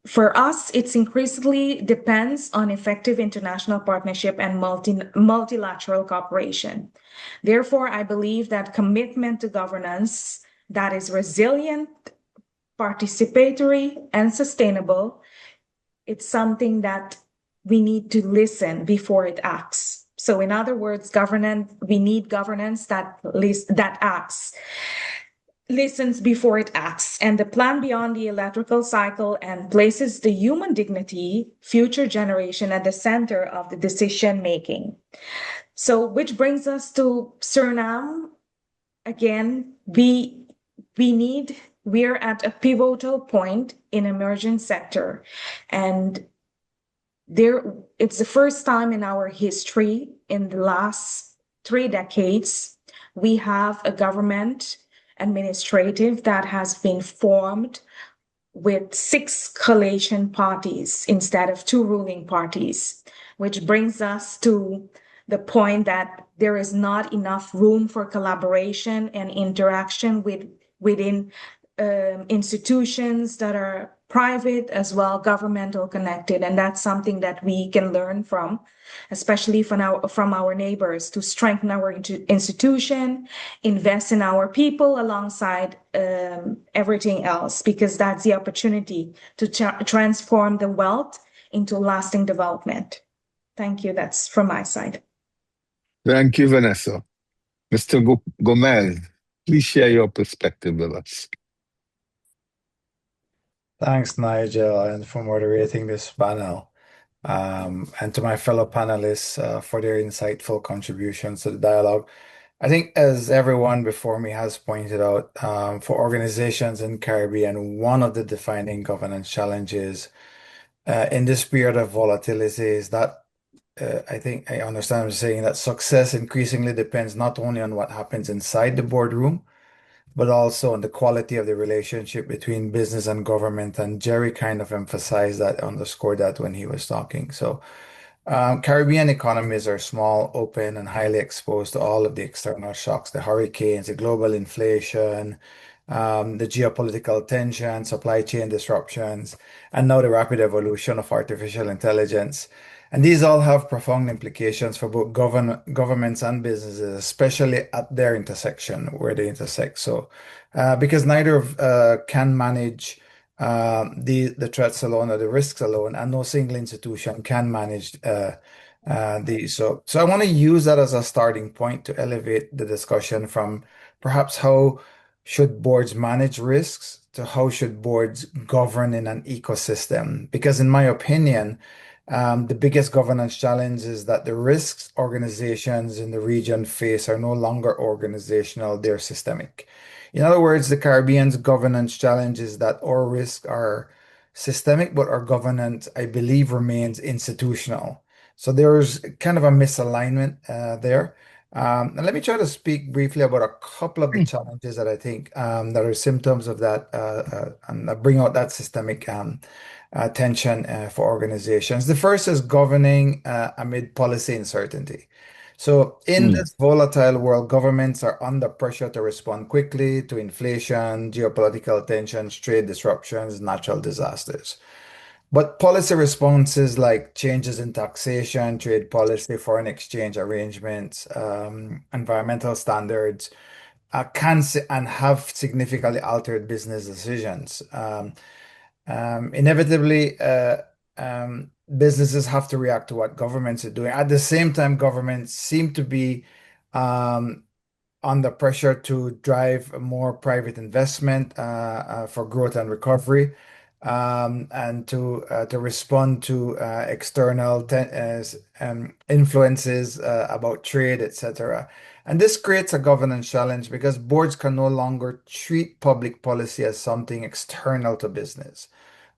for us, it's increasingly depends on effective international partnership and multilateral cooperation. Therefore, I believe that commitment to governance that is resilient, participatory, and sustainable, it's something that we need to listen before it acts. So in other words, we need governance that acts, listens before it acts, and the plan beyond the electrical cycle and places the human dignity, future generation at the center of the decision making. So which brings us to Suriname. Again, we're at a pivotal point in emerging sector, and it's the first time in our history in the last 3 decades we have a government administrative that has been formed with 6 coalition parties instead of 2 ruling parties, which brings us to the point that there is not enough room for collaboration and interaction within institutions that are private as well, governmental connected. And that's something that we can learn from, especially from our neighbors, to strengthen our institution, invest in our people alongside everything else, because that's the opportunity to transform the wealth into lasting development. Thank you. That's from my side. Thank you, Vanessa. Mr. Gomez, please share your perspective with us. Thanks, Nigel, and for moderating this panel. And to my fellow panelists for their insightful contributions to the dialogue. I think, as everyone before me has pointed out, for organizations in Caribbean, one of the defining governance challenges in this period of volatility is that I think I understand I'm saying that success increasingly depends not only on what happens inside the boardroom, but also on the quality of the relationship between business and government. And Jerry kind of emphasized that, underscored that when he was talking. So Caribbean economies are small, open, and highly exposed to all of the external shocks, the hurricanes, the global inflation, the geopolitical tension, supply chain disruptions, and now the rapid evolution of artificial intelligence. And these all have profound implications for both governments and businesses, especially at their intersection where they intersect. So, because neither can manage the threats alone or the risks alone, and no single institution can manage these. So I want to use that as a starting point to elevate the discussion from perhaps how should boards manage risks to how should boards govern in an ecosystem. Because in my opinion, the biggest governance challenge is that the risks organizations in the region face are no longer organizational, they're systemic. In other words, the Caribbean's governance challenge is that our risks are systemic, but our governance, I believe, remains institutional. So there's kind of a misalignment there. And let me try to speak briefly about a couple of the challenges that I think that are symptoms of that and bring out that systemic tension for organizations. The first is governing amid policy uncertainty. So, in this volatile world, governments are under pressure to respond quickly to inflation, geopolitical tensions, trade disruptions, natural disasters. But policy responses like changes in taxation, trade policy, foreign exchange arrangements, environmental standards and have significantly altered business decisions. Inevitably, businesses have to react to what governments are doing. At the same time, governments seem to be um, under pressure to drive more private investment for growth and recovery, and to respond to external influences about trade, etc. And this creates a governance challenge because boards can no longer treat public policy as something external to business.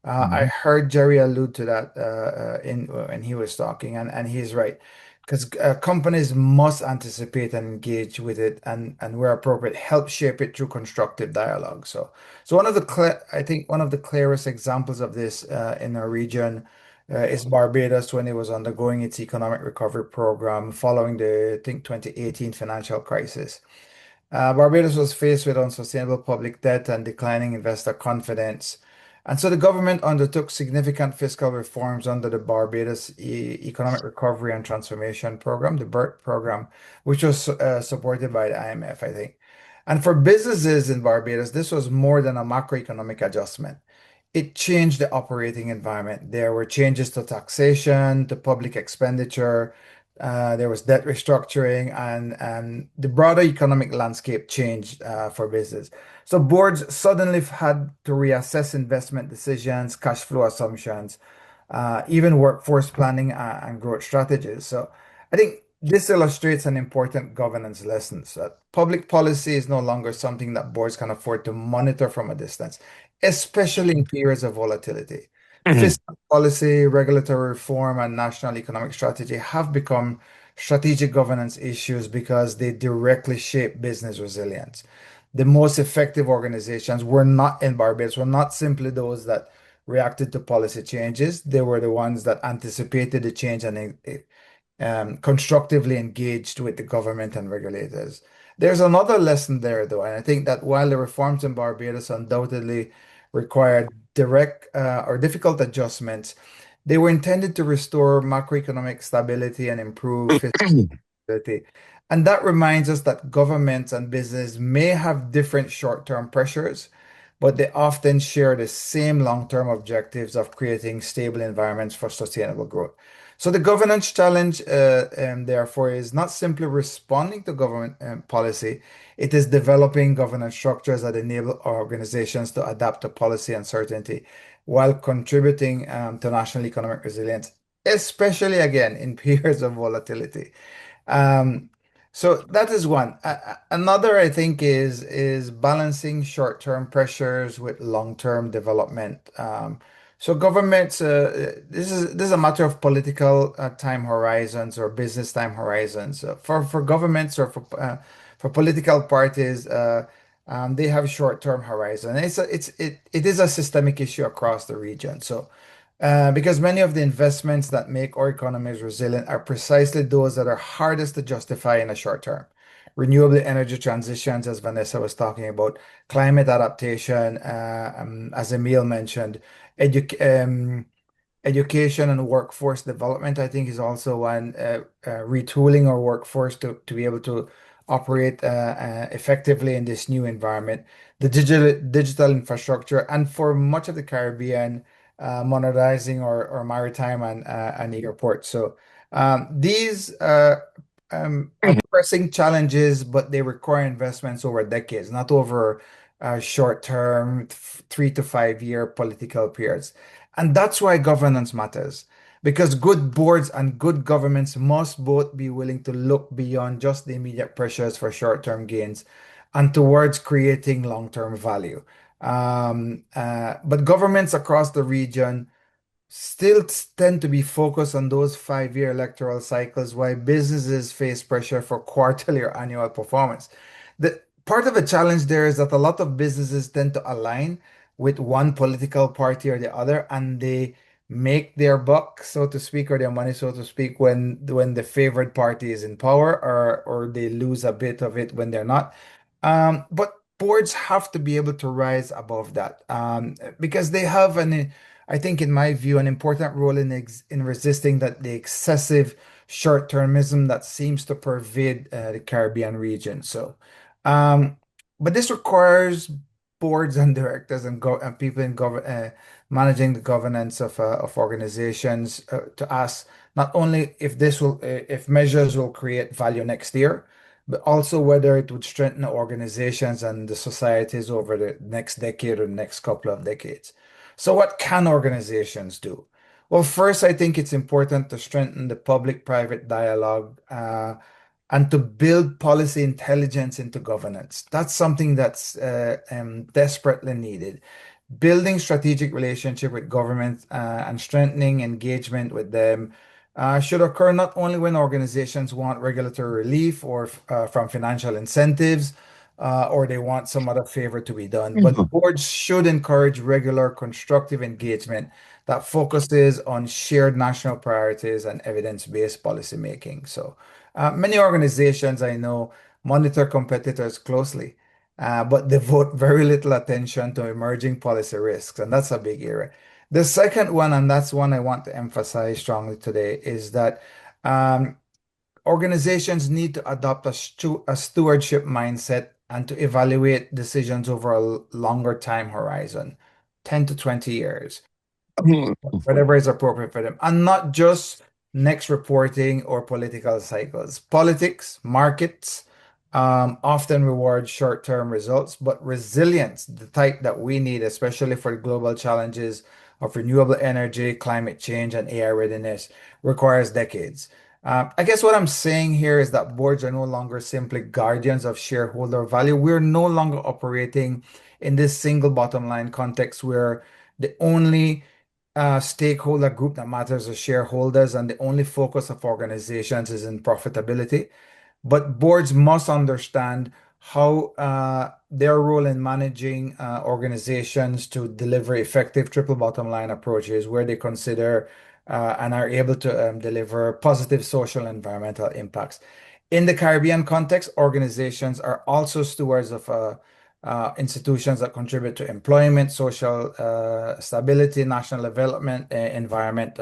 I heard Jerry allude to that in when he was talking, and he's right. Because companies must anticipate and engage with it, and where appropriate, help shape it through constructive dialogue. So I think one of the clearest examples of this in our region is Barbados when it was undergoing its economic recovery program following the, I think, 2018 financial crisis. Barbados was faced with unsustainable public debt and declining investor confidence. And so the government undertook significant fiscal reforms under the Barbados Economic Recovery and Transformation Program, the BERT program, which was supported by the IMF, I think. And for businesses in Barbados, this was more than a macroeconomic adjustment. It changed the operating environment. There were changes to taxation, to public expenditure, there was debt restructuring, and the broader economic landscape changed for business. So boards suddenly had to reassess investment decisions, cash flow assumptions, even workforce planning and growth strategies. So I think this illustrates an important governance lesson that public policy is no longer something that boards can afford to monitor from a distance, especially in periods of volatility. Fiscal policy, regulatory reform, and national economic strategy have become strategic governance issues because they directly shape business resilience. The most effective organizations were not in Barbados, were not simply those that reacted to policy changes. They were the ones that anticipated the change and constructively engaged with the government and regulators. There's another lesson there, though, and I think that while the reforms in Barbados undoubtedly required direct or difficult adjustments, they were intended to restore macroeconomic stability and improve fiscality. And that reminds us that governments and business may have different short-term pressures, but they often share the same long-term objectives of creating stable environments for sustainable growth. So the governance challenge, therefore, is not simply responding to government policy, it is developing governance structures that enable organizations to adapt to policy uncertainty while contributing to national economic resilience, especially again in periods of volatility. Um, so that is one. Another, I think, is balancing short-term pressures with long-term development. So governments, this is a matter of political time horizons or business time horizons. For governments or for political parties, they have short-term horizon. It is a systemic issue across the region. So because many of the investments that make our economies resilient are precisely those that are hardest to justify in the short term. Renewable energy transitions, as Vanessa was talking about, climate adaptation, as Emile mentioned, education and workforce development, I think, is also one. Retooling our workforce to be able to operate effectively in this new environment. The digital infrastructure, and for much of the Caribbean, modernizing our maritime and airports. So these are pressing challenges, but they require investments over decades, not over short-term, 3 to 5 year political periods. And that's why governance matters, because good boards and good governments must both be willing to look beyond just the immediate pressures for short-term gains and towards creating long-term value. But governments across the region still tend to be focused on those 5 year electoral cycles, while businesses face pressure for quarterly or annual performance. The part of the challenge there is that a lot of businesses tend to align with one political party or the other, and they make their buck, so to speak, or their money, so to speak, when the favored party is in power, or they lose a bit of it when they're not. But boards have to be able to rise above that, because they have I think, in my view, an important role in resisting the excessive short-termism that seems to pervade the Caribbean region. So, um, but this requires boards and directors and people in managing the governance of organizations to ask not only if measures will create value next year, but also whether it would strengthen organizations and the societies over the next decade or the next couple of decades. So, what can organizations do? Well, first, I think it's important to strengthen the public-private dialogue and to build policy intelligence into governance. That's something that's desperately needed. Building strategic relationship with government and strengthening engagement with them should occur not only when organizations want regulatory relief or from financial incentives, or they want some other favor to be done, but boards should encourage regular constructive engagement that focuses on shared national priorities and evidence-based policy making. So many organizations I know monitor competitors closely, but devote very little attention to emerging policy risks, and that's a big area. The second one, and that's one I want to emphasize strongly today, is that organizations need to adopt a stewardship mindset and to evaluate decisions over a longer time horizon, 10 to 20 years, whatever is appropriate for them, and not just next reporting or political cycles. Politics, markets often reward short-term results, but resilience, the type that we need, especially for global challenges of renewable energy, climate change, and AI readiness, requires decades. I guess what I'm saying here is that boards are no longer simply guardians of shareholder value. We're no longer operating in this single bottom line context where the only stakeholder group that matters is shareholders, and the only focus of organizations is in profitability. But boards must understand how their role in managing organizations to deliver effective triple bottom line approaches, where they consider and are able to deliver positive social and environmental impacts. In the Caribbean context, organizations are also stewards of institutions that contribute to employment, social stability, national development, environment.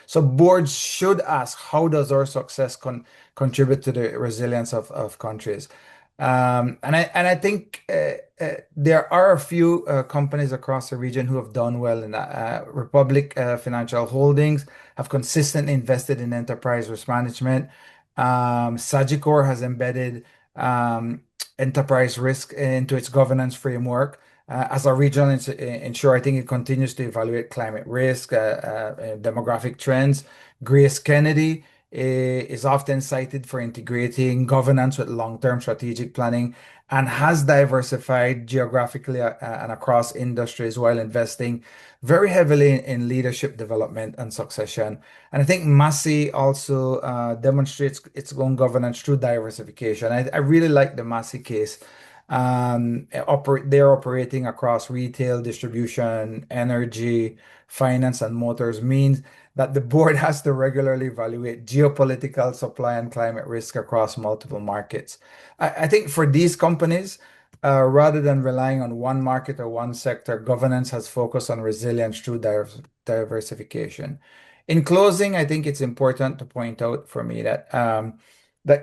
So boards should ask, how does our success contribute to the resilience of countries? And I think there are a few companies across the region who have done well in that. Republic Financial Holdings have consistently invested in enterprise risk management. Sagicor has embedded enterprise risk into its governance framework. As a regional insurer, I think it continues to evaluate climate risk, demographic trends. Grace Kennedy is often cited for integrating governance with long-term strategic planning and has diversified geographically and across industries while investing very heavily in leadership development and succession. And I think Massey also demonstrates its own governance through diversification. I really like the Massey case They're operating across retail, distribution, energy, finance, and motors, means that the board has to regularly evaluate geopolitical, supply, and climate risk across multiple markets. I think for these companies, rather than relying on one market or one sector, governance has focused on resilience through diversification. In closing, I think it's important to point out for me that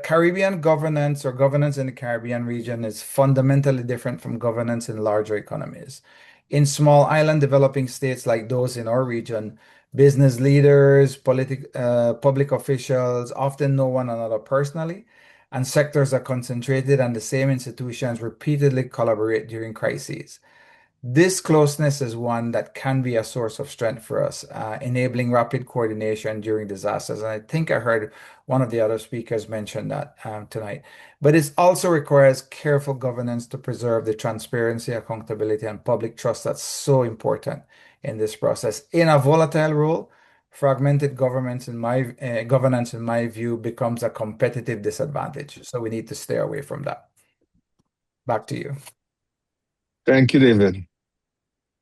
Caribbean governance or governance in the Caribbean region is fundamentally different from governance in larger economies. In small island developing states like those in our region, business leaders, public officials often know one another personally, and sectors are concentrated, and the same institutions repeatedly collaborate during crises. This closeness is one that can be a source of strength for us, enabling rapid coordination during disasters. And I think I heard one of the other speakers mention that tonight. But it also requires careful governance to preserve the transparency, accountability, and public trust that's so important in this process. In a volatile role, fragmented governance, in my view, becomes a competitive disadvantage. So we need to stay away from that. Back to you. Thank you, David.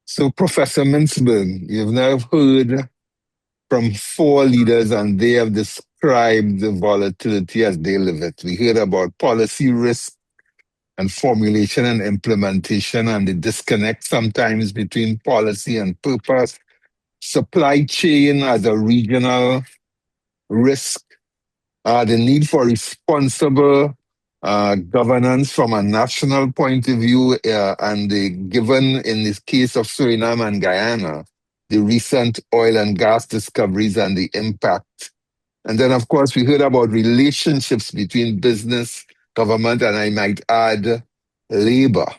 So, Professor Mintzberg, you've now heard from four leaders, and they have described the volatility as they live it. We heard about policy risk and formulation and implementation, and the disconnect sometimes between policy and purpose, supply chain as a regional risk, the need for responsible governance from a national point of view, and given in this case of Suriname and Guyana, the recent oil and gas discoveries and the impact. And then, of course, we heard about relationships between business, government, and I might add, labor.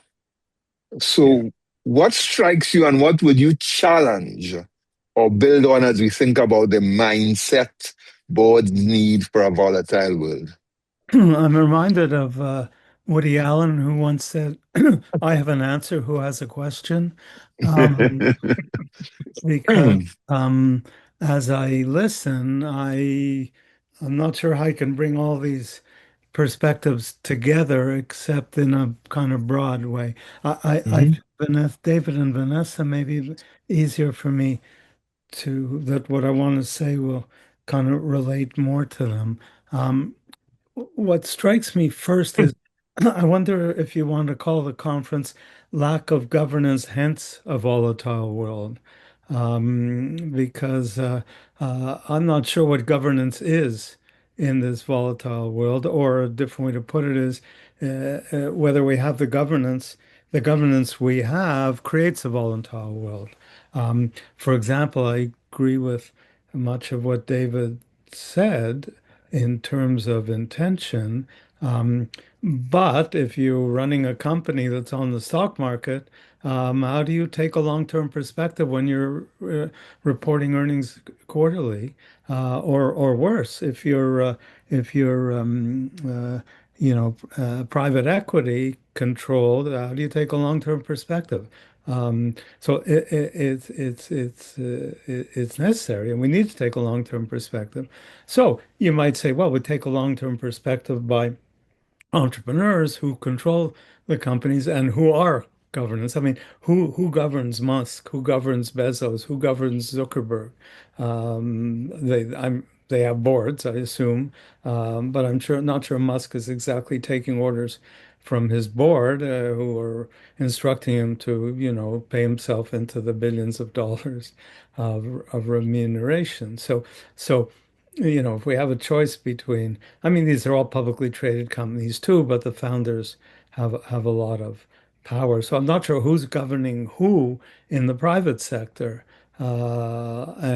So, what strikes you and what would you challenge or build on as we think about the mindset boards need for a volatile world? I'm reminded of Woody Allen, who once said, I have an answer, who has a question? Because as I listen, I'm not sure how I can bring all these perspectives together, except in a kind of broad way. David and Vanessa, maybe easier for me that what I want to say will kind of relate more to them. What strikes me first is I wonder if you want to call the conference lack of governance, hence a volatile world. Because I'm not sure what governance is in this volatile world, or a different way to put it is whether we have the governance we have creates a volatile world. For example, I agree with much of what David said in terms of intention. But if you're running a company that's on the stock market, how do you take a long-term perspective when you're reporting earnings quarterly, or worse, if you're private equity controlled, how do you take a long-term perspective? So it's necessary, and we need to take a long-term perspective. So you might say, well, we take a long-term perspective by entrepreneurs who control the companies and who are governance. I mean, who governs Musk? Who governs Bezos? Who governs Zuckerberg? They have boards, I assume, but not sure Musk is exactly taking orders from his board, who are instructing him to, pay himself into the billions of dollars of remuneration. So if we have a choice between, I mean, these are all publicly traded companies too, but the founders have a lot of power. So I'm not sure who's governing who in the private sector. While I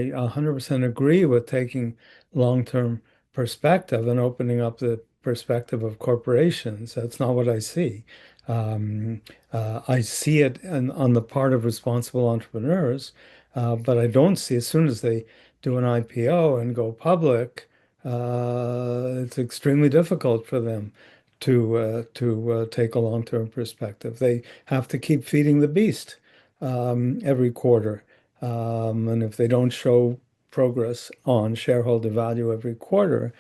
100% agree with taking long-term perspective and opening up the perspective of corporations, that's not what I see. I see it on the part of responsible entrepreneurs, but I don't see, as soon as they do an IPO and go public, it's extremely difficult for them to take a long-term perspective. They have to keep feeding the beast every quarter. And if they don't show progress on shareholder value every quarter,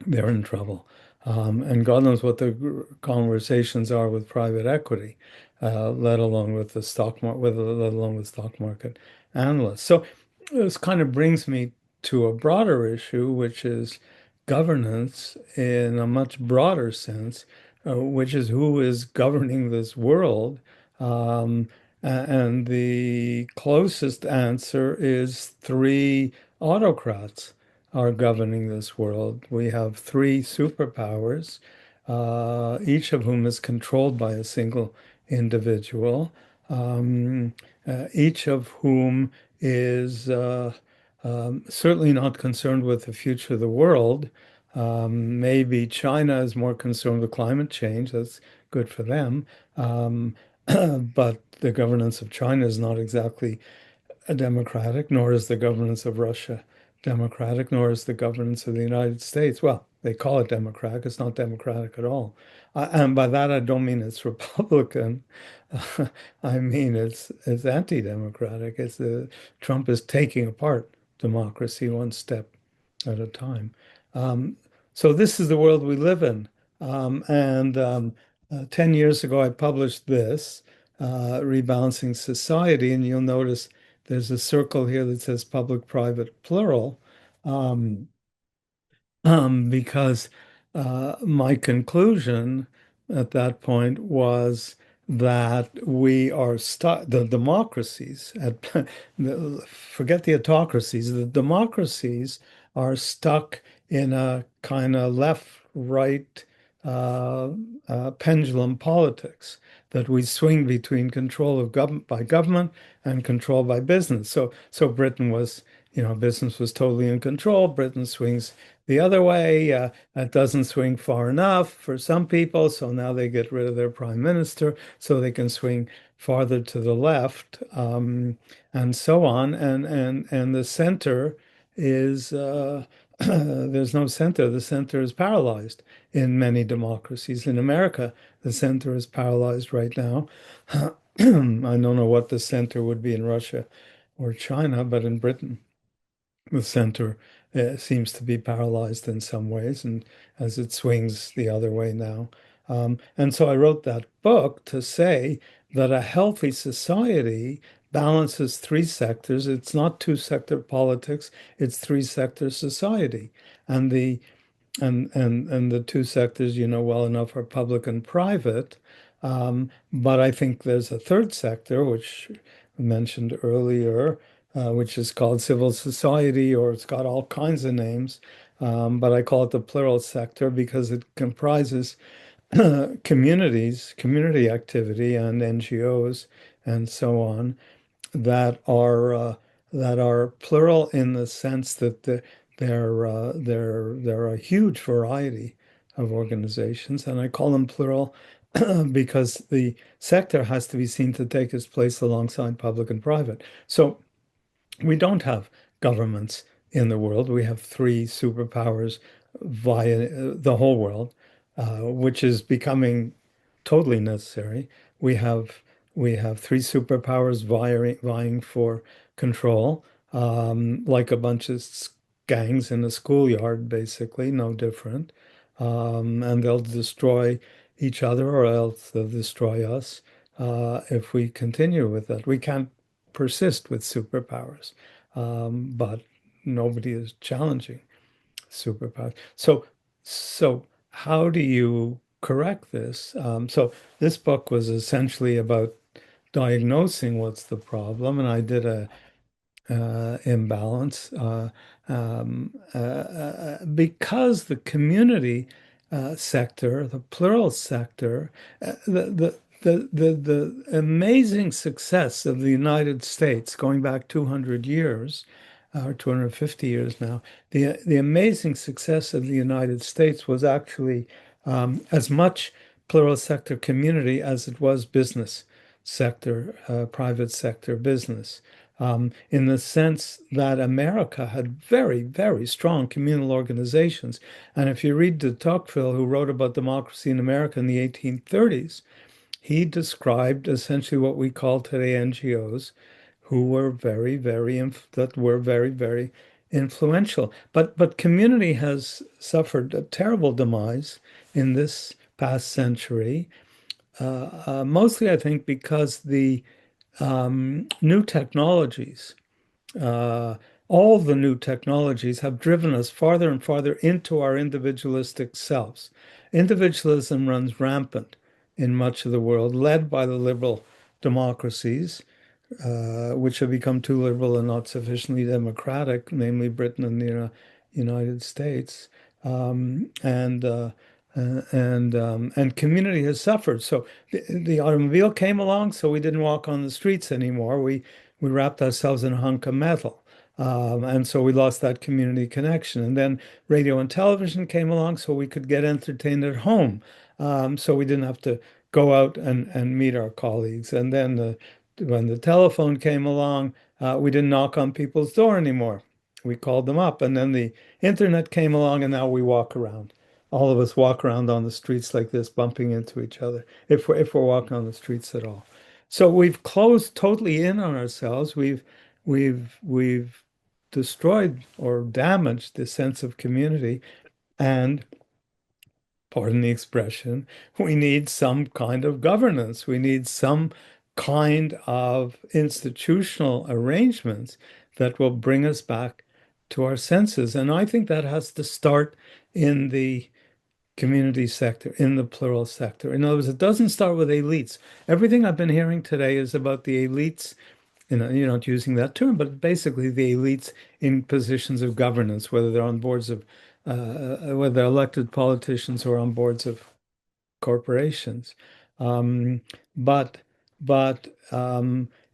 they're in trouble. And God knows what the conversations are with private equity, let alone with the stock market, let alone with stock market analysts. So this kind of brings me to a broader issue, which is governance in a much broader sense, which is who is governing this world. And the closest answer is three autocrats are governing this world. We have three superpowers, each of whom is controlled by a single individual, each of whom is certainly not concerned with the future of the world. Maybe China is more concerned with climate change. That's good for them. But the governance of China is not exactly democratic, nor is the governance of Russia democratic, nor is the governance of the United States. Well, they call it democratic. It's not democratic at all. And by that, I don't mean it's Republican. I mean it's anti-democratic. Trump is taking apart democracy one step at a time. So this is the world we live in. 10 years ago, I published this, Rebalancing Society, and you'll notice there's a circle here that says public-private plural, because my conclusion at that point was that we are stuck, the democracies, forget the autocracies, the democracies are stuck in a kind of left-right pendulum politics, that we swing between control of government by government and control by business. So Britain was, business was totally in control. Britain swings the other way. It doesn't swing far enough for some people, so now they get rid of their prime minister so they can swing farther to the left, and so on. And the center is there's no center. The center is paralyzed in many democracies. In America, the center is paralyzed right now. I don't know what the center would be in Russia or China, but in Britain, the center seems to be paralyzed in some ways, and as it swings the other way now. And so I wrote that book to say that a healthy society balances three sectors. It's not two-sector politics, it's three-sector society. And the two sectors, well enough, are public and private. But I think there's a third sector, which I mentioned earlier, which is called civil society, or it's got all kinds of names. But I call it the plural sector because it comprises community activity, and NGOs, and so on, that are plural in the sense that there are a huge variety of organizations, and I call them plural because the sector has to be seen to take its place alongside public and private. So we don't have governments in the world. We have three superpowers via the whole world, which is becoming totally necessary. We have three superpowers vying for control, like a bunch of gangs in a schoolyard, basically, no different. And they'll destroy each other, or else they'll destroy us if we continue with that. We can't persist with superpowers, but nobody is challenging superpowers. So how do you correct this? So this book was essentially about diagnosing what's the problem, and I did a imbalance because the community sector, the plural sector, the amazing success of the United States going back 200 years, or 250 years now, the amazing success of the United States was actually as much plural sector community as it was business sector, private sector business, in the sense that America had very, very strong communal organizations. And if you read de Tocqueville, who wrote about democracy in America in the 1830s, he described essentially what we call today NGOs, who were very, very influential. But community has suffered a terrible demise in this past century, mostly I think because the new technologies, uh, all the new technologies have driven us farther and farther into our individualistic selves. Individualism runs rampant in much of the world, led by the liberal democracies, which have become too liberal and not sufficiently democratic, namely Britain and the United States. Um, and uh, and community has suffered. So the automobile came along, so we didn't walk on the streets anymore. We wrapped ourselves in a hunk of metal. And so we lost that community connection. And then radio and television came along, so we could get entertained at home. So we didn't have to go out and meet our colleagues. And then when the telephone came along, we didn't knock on people's door anymore. We called them up. And then the internet came along, and now we walk around. All of us walk around on the streets like this, bumping into each other, if we're walking on the streets at all. So we've closed totally in on ourselves. We've destroyed or damaged the sense of community, and pardon the expression, we need some kind of governance. We need some kind of institutional arrangements that will bring us back to our senses. And I think that has to start in the community sector, in the plural sector. In other words, it doesn't start with elites. Everything I've been hearing today is about the elites, you're not using that term, but basically the elites in positions of governance, whether they're on boards of, whether they're elected politicians or on boards of corporations. Um, but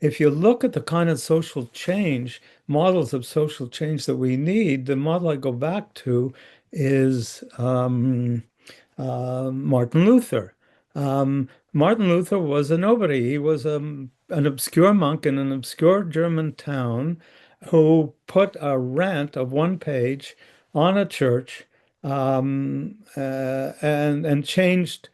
if you look at the kind of social change, models of social change that we need, the model I go back to is Martin Luther. Martin Luther was a nobody. He was an obscure monk in an obscure German town who put a rant of one page on a church and changed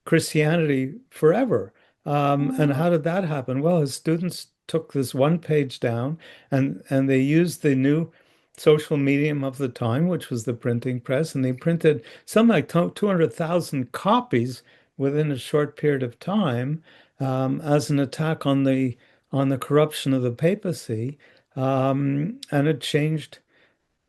Christianity forever. And how did that happen? Well, his students took this one page down and they used the new social medium of the time, which was the printing press, and they printed something like 200,000 copies within a short period of time as an attack on the corruption of the papacy, and it changed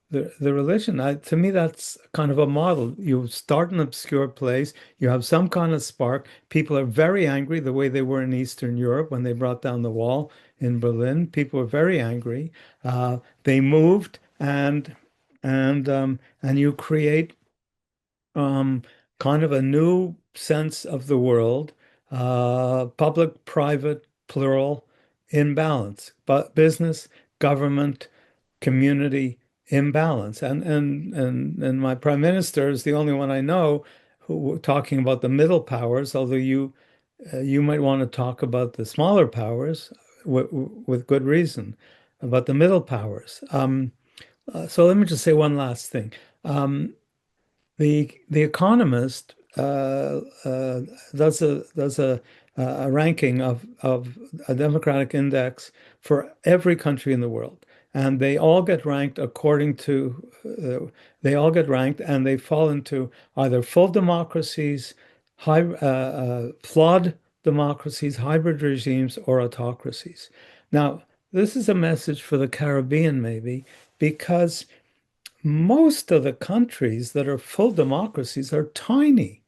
the religion. To me, that's kind of a model. You start in an obscure place, you have some kind of spark. People are very angry, the way they were in Eastern Europe when they brought down the wall in Berlin. People were very angry. They moved, and you create kind of a new sense of the world, public, private, plural, in balance, but business, government, community imbalance. And my prime minister is the only one I know who talking about the middle powers, although you might want to talk about the smaller powers with good reason, about the middle powers. So let me just say one last thing. The Economist does a ranking of a democratic index for every country in the world, and they all get ranked according to they all get ranked, and they fall into either full democracies, flawed democracies, hybrid regimes, or autocracies. Now, this is a message for the Caribbean, maybe, because most of the countries that are full democracies are tiny.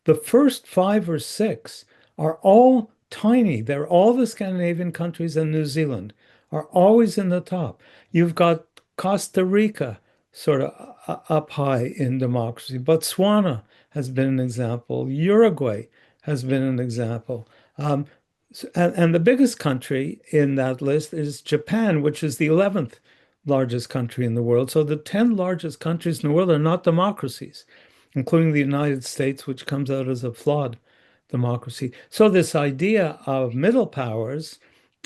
The first five or six are all tiny. They're all the Scandinavian countries and New Zealand are always in the top. You've got Costa Rica sort of up high in democracy. Botswana has been an example. Uruguay has been an example. And the biggest country in that list is Japan, which is the 11th largest country in the world. So the 10 largest countries in the world are not democracies, including the United States, which comes out as a flawed democracy. So this idea of middle powers,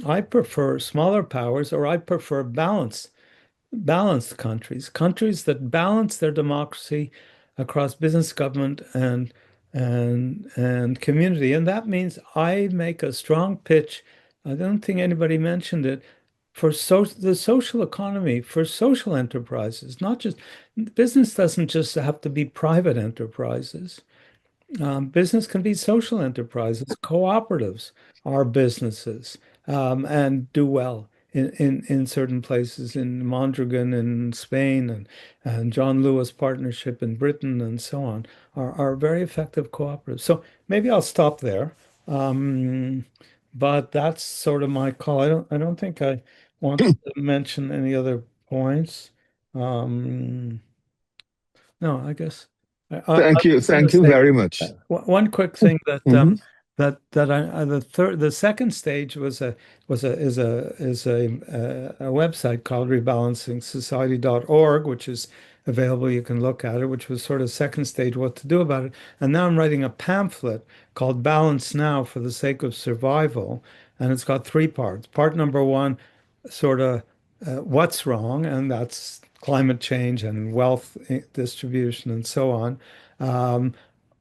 I prefer smaller powers, or I prefer balanced countries that balance their democracy across business, government, and community. And that means I make a strong pitch. I don't think anybody mentioned it, for the social economy, for social enterprises, not just business doesn't just have to be private enterprises. Business can be social enterprises. Cooperatives are businesses and do well in certain places in Mondragon in Spain and John Lewis Partnership in Britain and so on are very effective cooperatives. So maybe I'll stop there. Um, but that's sort of my call. I don't think I want to mention any other points. Um, no, I guess I Thank you. was going to Thank you say very much. one quick thing that Mhm. the second stage is a website called rebalancengsociety.org, which is available. You can look at it, which was sort of second stage, what to do about it. And now I'm writing a pamphlet called Balance Now for the Sake of Survival, and it's got three parts. Part number one, sort of what's wrong, and that's climate change and wealth distribution and so on. Um,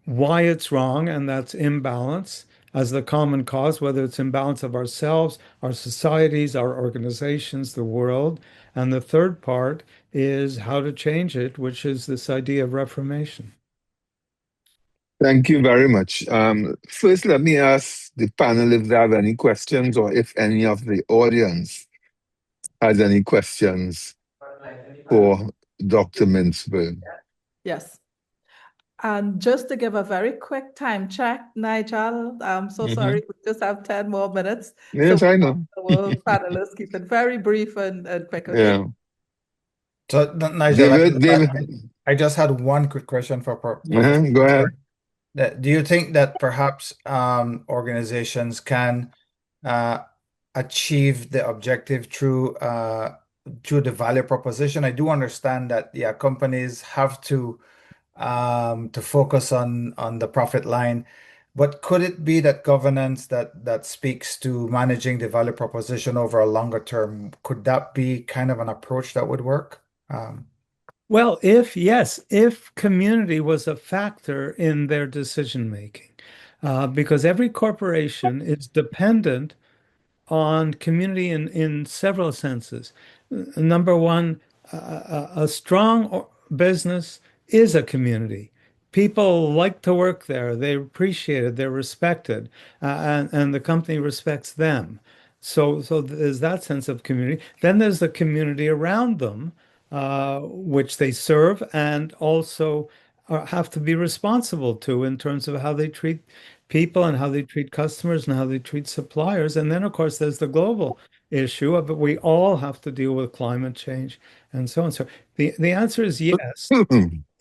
why it's wrong, and that's imbalance as the common cause, whether it's imbalance of ourselves, our societies, our organizations, the world. And the third part is how to change it, which is this idea of reformation. Thank you very much. First, let me ask the panel if they have any questions or if any of the audience has any questions for Dr. Mintzberg. Yes. And just to give a very quick time check, Nigel, I'm so sorry, we just have 10 more minutes. Yes, So I know. our panelists keep it very brief and quick, okay? Yeah. So, Nigel, David, I just had one quick question for Professor go ahead. Do you think that perhaps organizations can achieve the objective through the value proposition? I do understand that, yeah, companies have to focus on the profit line, but could it be that governance that speaks to managing the value proposition over a longer term, could that be kind of an approach that would work? Well, if community was a factor in their decision making, because every corporation is dependent on community in several senses. Number one, a strong business is a community. People like to work there. They're appreciated. They're respected, and the company respects them. So there's that sense of community. Then there's the community around them, which they serve, and also have to be responsible to in terms of how they treat people and how they treat customers and how they treat suppliers. And then, of course, there's the global issue of it. We all have to deal with climate change and so on. So the answer is yes,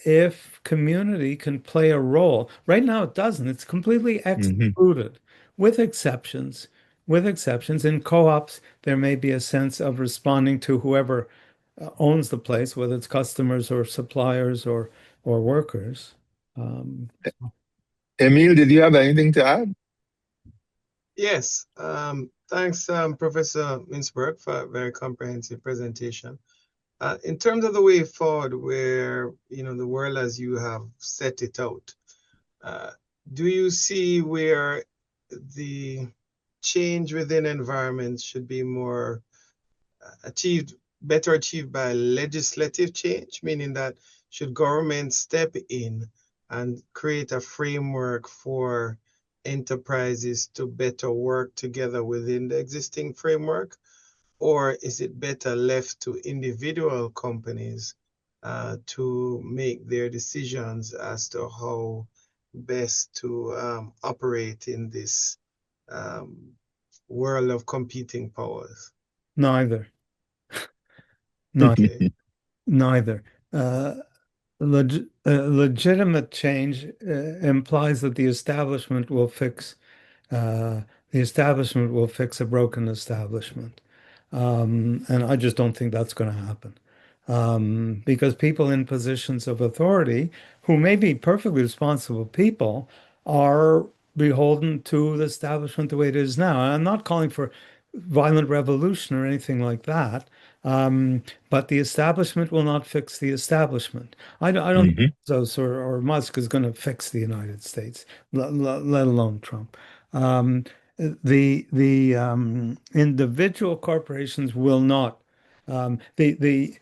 if community can play a role. Right now, it doesn't. It's completely excluded, with exceptions. With exceptions, in co-ops, there may be a sense of responding to whoever owns the place, whether it's customers or suppliers or workers. Emile, did you have anything to add? Yes. Thanks, Professor Mintzberg, for a very comprehensive presentation. In terms of the way forward, where the world as you have set it out, do you see where the change within environments should be more better achieved by legislative change, meaning that should government step in and create a framework for enterprises to better work together within the existing framework? Or is it better left to individual companies to make their decisions as to how best to operate in this world of competing powers? Neither. Okay. Neither. Legitimate change implies that the establishment will fix a broken establishment. And I just don't think that's going to happen. Because people in positions of authority, who may be perfectly responsible people, are beholden to the establishment the way it is now. And I'm not calling for violent revolution or anything like that. But the establishment will not fix the establishment. I don't think Bezos or Musk is going to fix the United States, let alone Trump. the individual corporations will not. The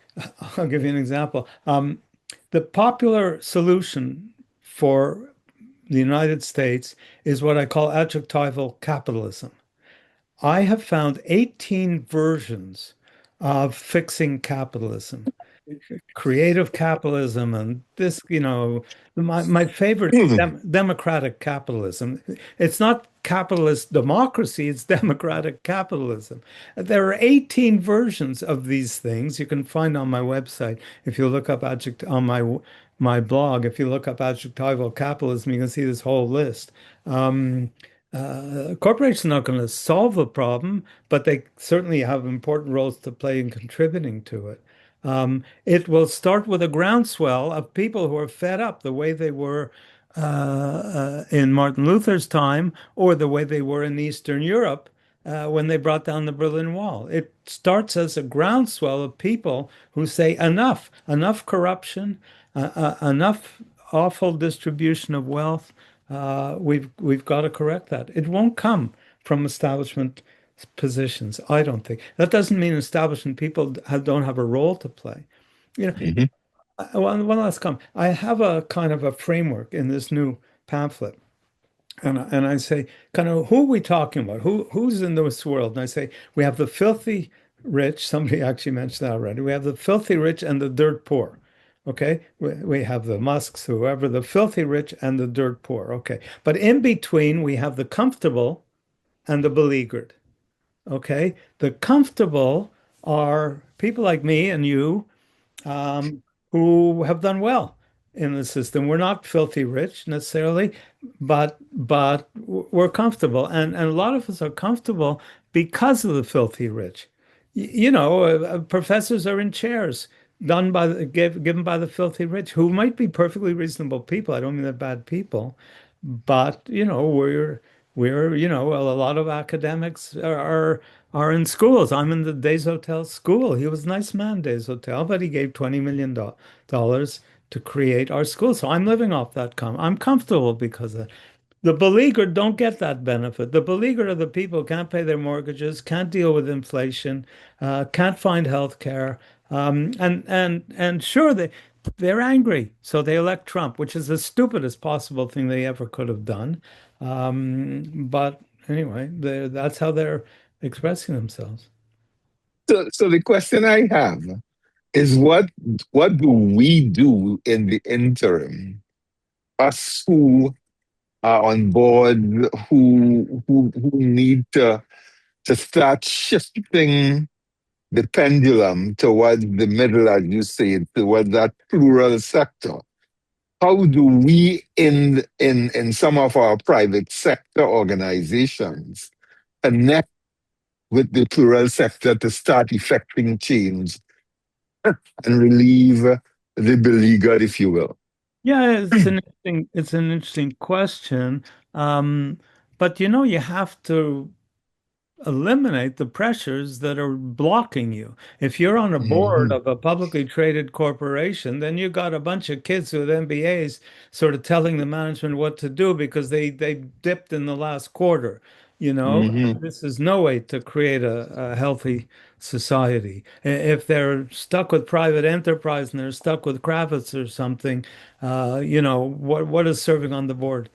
I'll give you an example. The popular solution for the United States is what I call adjectival capitalism. I have found 18 versions of fixing capitalism. Creative capitalism and this, my favorite's democratic capitalism. It's not capitalist democracy, it's democratic capitalism. There are 18 versions of these things you can find on my website. If you look up on my blog, if you look up adjectival capitalism, you can see this whole list. Corporations are not going to solve the problem, but they certainly have important roles to play in contributing to it. It will start with a groundswell of people who are fed up the way they were in Martin Luther's time or the way they were in Eastern Europe when they brought down the Berlin Wall. It starts as a groundswell of people who say enough, enough corruption, enough awful distribution of wealth. We've got to correct that. It won't come from establishment positions, I don't think. That doesn't mean establishment people don't have a role to play. One last comment. I have a kind of a framework in this new pamphlet. And I say, kind of, who are we talking about? Who's in this world? And I say, we have the filthy rich. Somebody actually mentioned that already. We have the filthy rich and the dirt poor. Okay. We have the Musks, whoever, the filthy rich and the dirt poor. Okay. But in between, we have the comfortable and the beleaguered. Okay. The comfortable are people like me and you who have done well in the system. We're not filthy rich necessarily, but we're comfortable. And a lot of us are comfortable because of the filthy rich. Professors are in chairs given by the filthy rich, who might be perfectly reasonable people. I don't mean they're bad people, but a lot of academics are in schools. I'm in the Deshotel school. He was a nice man, Deshotel, but he gave $20 million to create our school. So I'm living off that. I'm comfortable because of the beleaguered don't get that benefit. The beleaguered are the people who can't pay their mortgages, can't deal with inflation, can't find health care. And sure, they're angry, so they elect Trump, which is the stupidest possible thing they ever could have done. But anyway, that's how they're expressing themselves. So the question I have is what do we do in the interim? Us who are on board, who need to start shifting the pendulum towards the middle, as you say, towards that plural sector. How do we in some of our private sector organizations connect with the plural sector to start effecting change and relieve the beleaguered, if you will? Yeah, it's an interesting question. But you have to eliminate the pressures that are blocking you. If you're on a board of a publicly traded corporation, then you got a bunch of kids with MBAs sort of telling the management what to do because they dipped in the last quarter. This is no way to create a healthy society. If they're stuck with private enterprise and they're stuck with Kravitz or something, what is serving on the board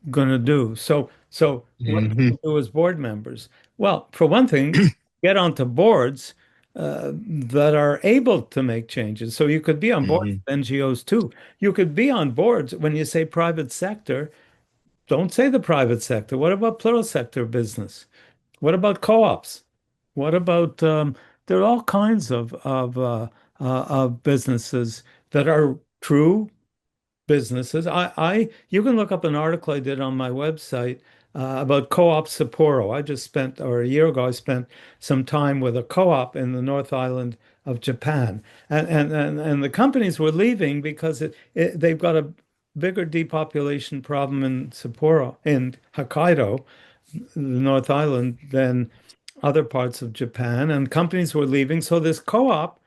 going to do? So what do we do as board members? Well, for one thing, get onto boards that are able to make changes. So you could be on boards of NGOs too. You could be on boards when you say private sector. Don't say the private sector. What about plural sector business? What about co-ops? What about there are all kinds of businesses that are true businesses. You can look up an article I did on my website about co-op Sapporo. A year ago, I spent some time with a co-op in the North Island of Japan, and the companies were leaving because they've got a bigger depopulation problem in Sapporo, in Hokkaido, the North Island, than other parts of Japan, and companies were leaving. So this co-op,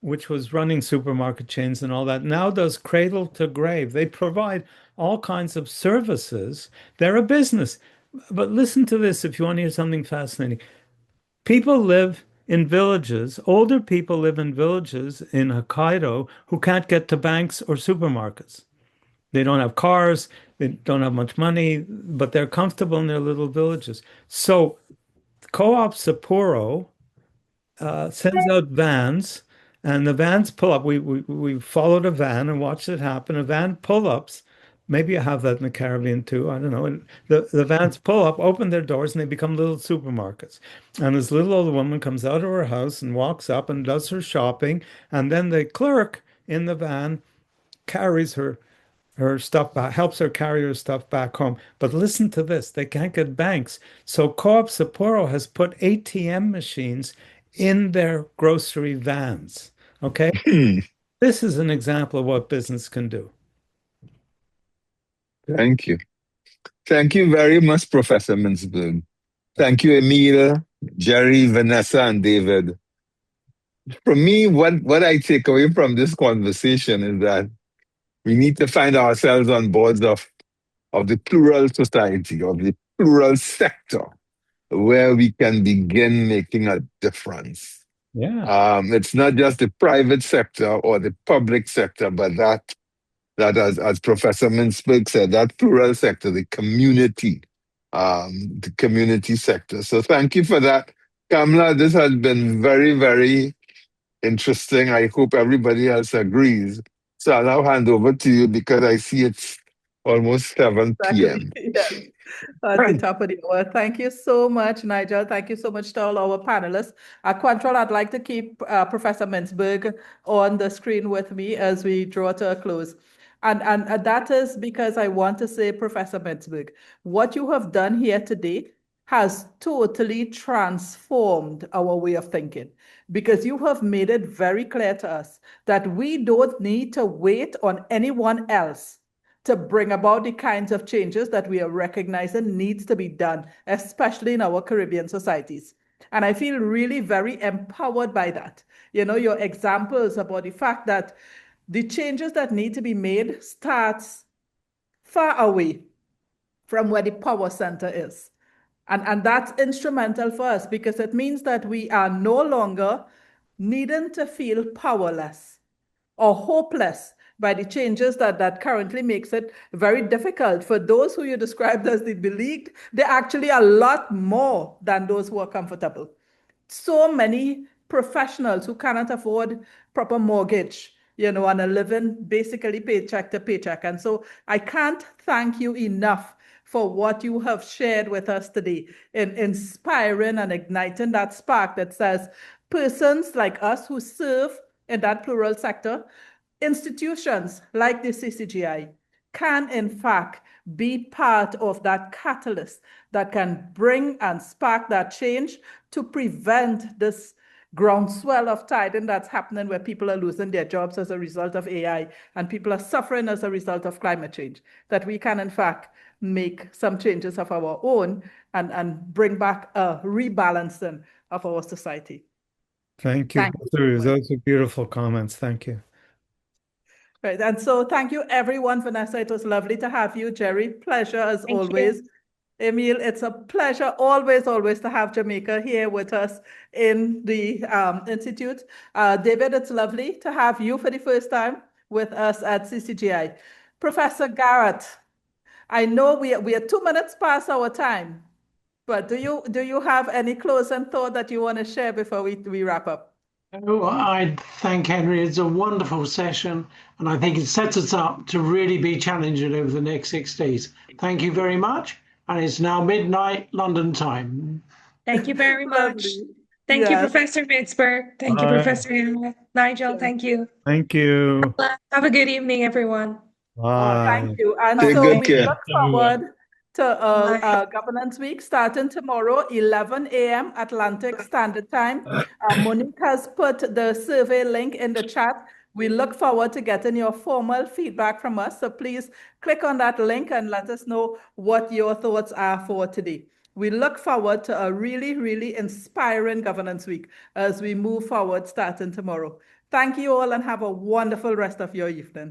which was running supermarket chains and all that, now does cradle to grave. They provide all kinds of services. They're a business. But listen to this if you want to hear something fascinating. People live in villages, older people live in villages in Hokkaido who can't get to banks or supermarkets. They don't have cars, they don't have much money, but they're comfortable in their little villages. So Co-op Sapporo sends out vans, and the vans pull up. We followed a van and watched it happen. A van pull-ups. Maybe you have that in the Caribbean too. I don't know. And the vans pull up, open their doors, and they become little supermarkets. And this little old woman comes out of her house and walks up and does her shopping. And then the clerk in the van carries her stuff back, helps her carry her stuff back home. But listen to this, they can't get banks. So Co-op Sapporo has put ATM machines in their grocery vans. Okay. This is an example of what business can do. Thank you. Thank you very much, Professor Mintzberg. Thank you, Emile, Jerry, Vanessa, and David. For me, what I take away from this conversation is that we need to find ourselves on board of the plural society, of the plural sector, where we can begin making a difference. Yeah. It's not just the private sector or the public sector, but that as Professor Mintzberg said, that plural sector, the community sector. So thank you for that. Kamla, this has been very, very interesting. I hope everybody else agrees. So I'll now hand over to you because I see it's almost 7 p.m. Yes. At the top of the hour. Thank you so much, Nigel. Thank you so much to all our panelists. Control, I'd like to keep Professor Mintzberg on the screen with me as we draw to a close. And that is because I want to say, Professor Mintzberg, what you have done here today has totally transformed our way of thinking, because you have made it very clear to us that we don't need to wait on anyone else to bring about the kinds of changes that we are recognizing needs to be done, especially in our Caribbean societies. And I feel really very empowered by that. You know, your examples about the fact that the changes that need to be made starts far away from where the power center is. And that's instrumental for us, because it means that we are no longer needing to feel powerless or hopeless by the changes that currently makes it very difficult for those who you described as the beleaguered. They're actually a lot more than those who are comfortable. So many professionals who cannot afford proper mortgage, you know, and are living basically paycheck to paycheck. And so I can't thank you enough for what you have shared with us today in inspiring and igniting that spark that says persons like us who serve in that plural sector, institutions like the CCGI can in fact be part of that catalyst that can bring and spark that change to prevent this groundswell of tiding that's happening, where people are losing their jobs as a result of AI and people are suffering as a result of climate change, that we can in fact make some changes of our own and bring back a rebalancing of our society. Thank you. Those are beautiful comments. Thank you. Right. And so thank you, everyone. Vanessa, it was lovely to have you. Jerry, pleasure as always. Emile, it's a pleasure always to have Jamaica here with us in the Institute. David, it's lovely to have you for the first time with us at CCGI. Professor Garrett, I know we are 2 minutes past our time, but do you have any closing thought that you want to share before we wrap up? Oh, I thank Henry. It's a wonderful session, and I think it sets us up to really be challenging over the next 6 days. Thank you very much. And it's now midnight London time. Thank you very much. Thank you, Professor Mintzberg. Thank you, Professor Nigel. Thank you. Thank you. Have a good evening, everyone. Bye. Thank you. And Take so good we care. look forward to Governance Week starting tomorrow, 11 a.m. Atlantic Standard Time. Monique has put the survey link in the chat. We look forward to getting your formal feedback from us. So please click on that link and let us know what your thoughts are for today. We look forward to a really, really inspiring Governance Week as we move forward starting tomorrow. Thank you all and have a wonderful rest of your evening.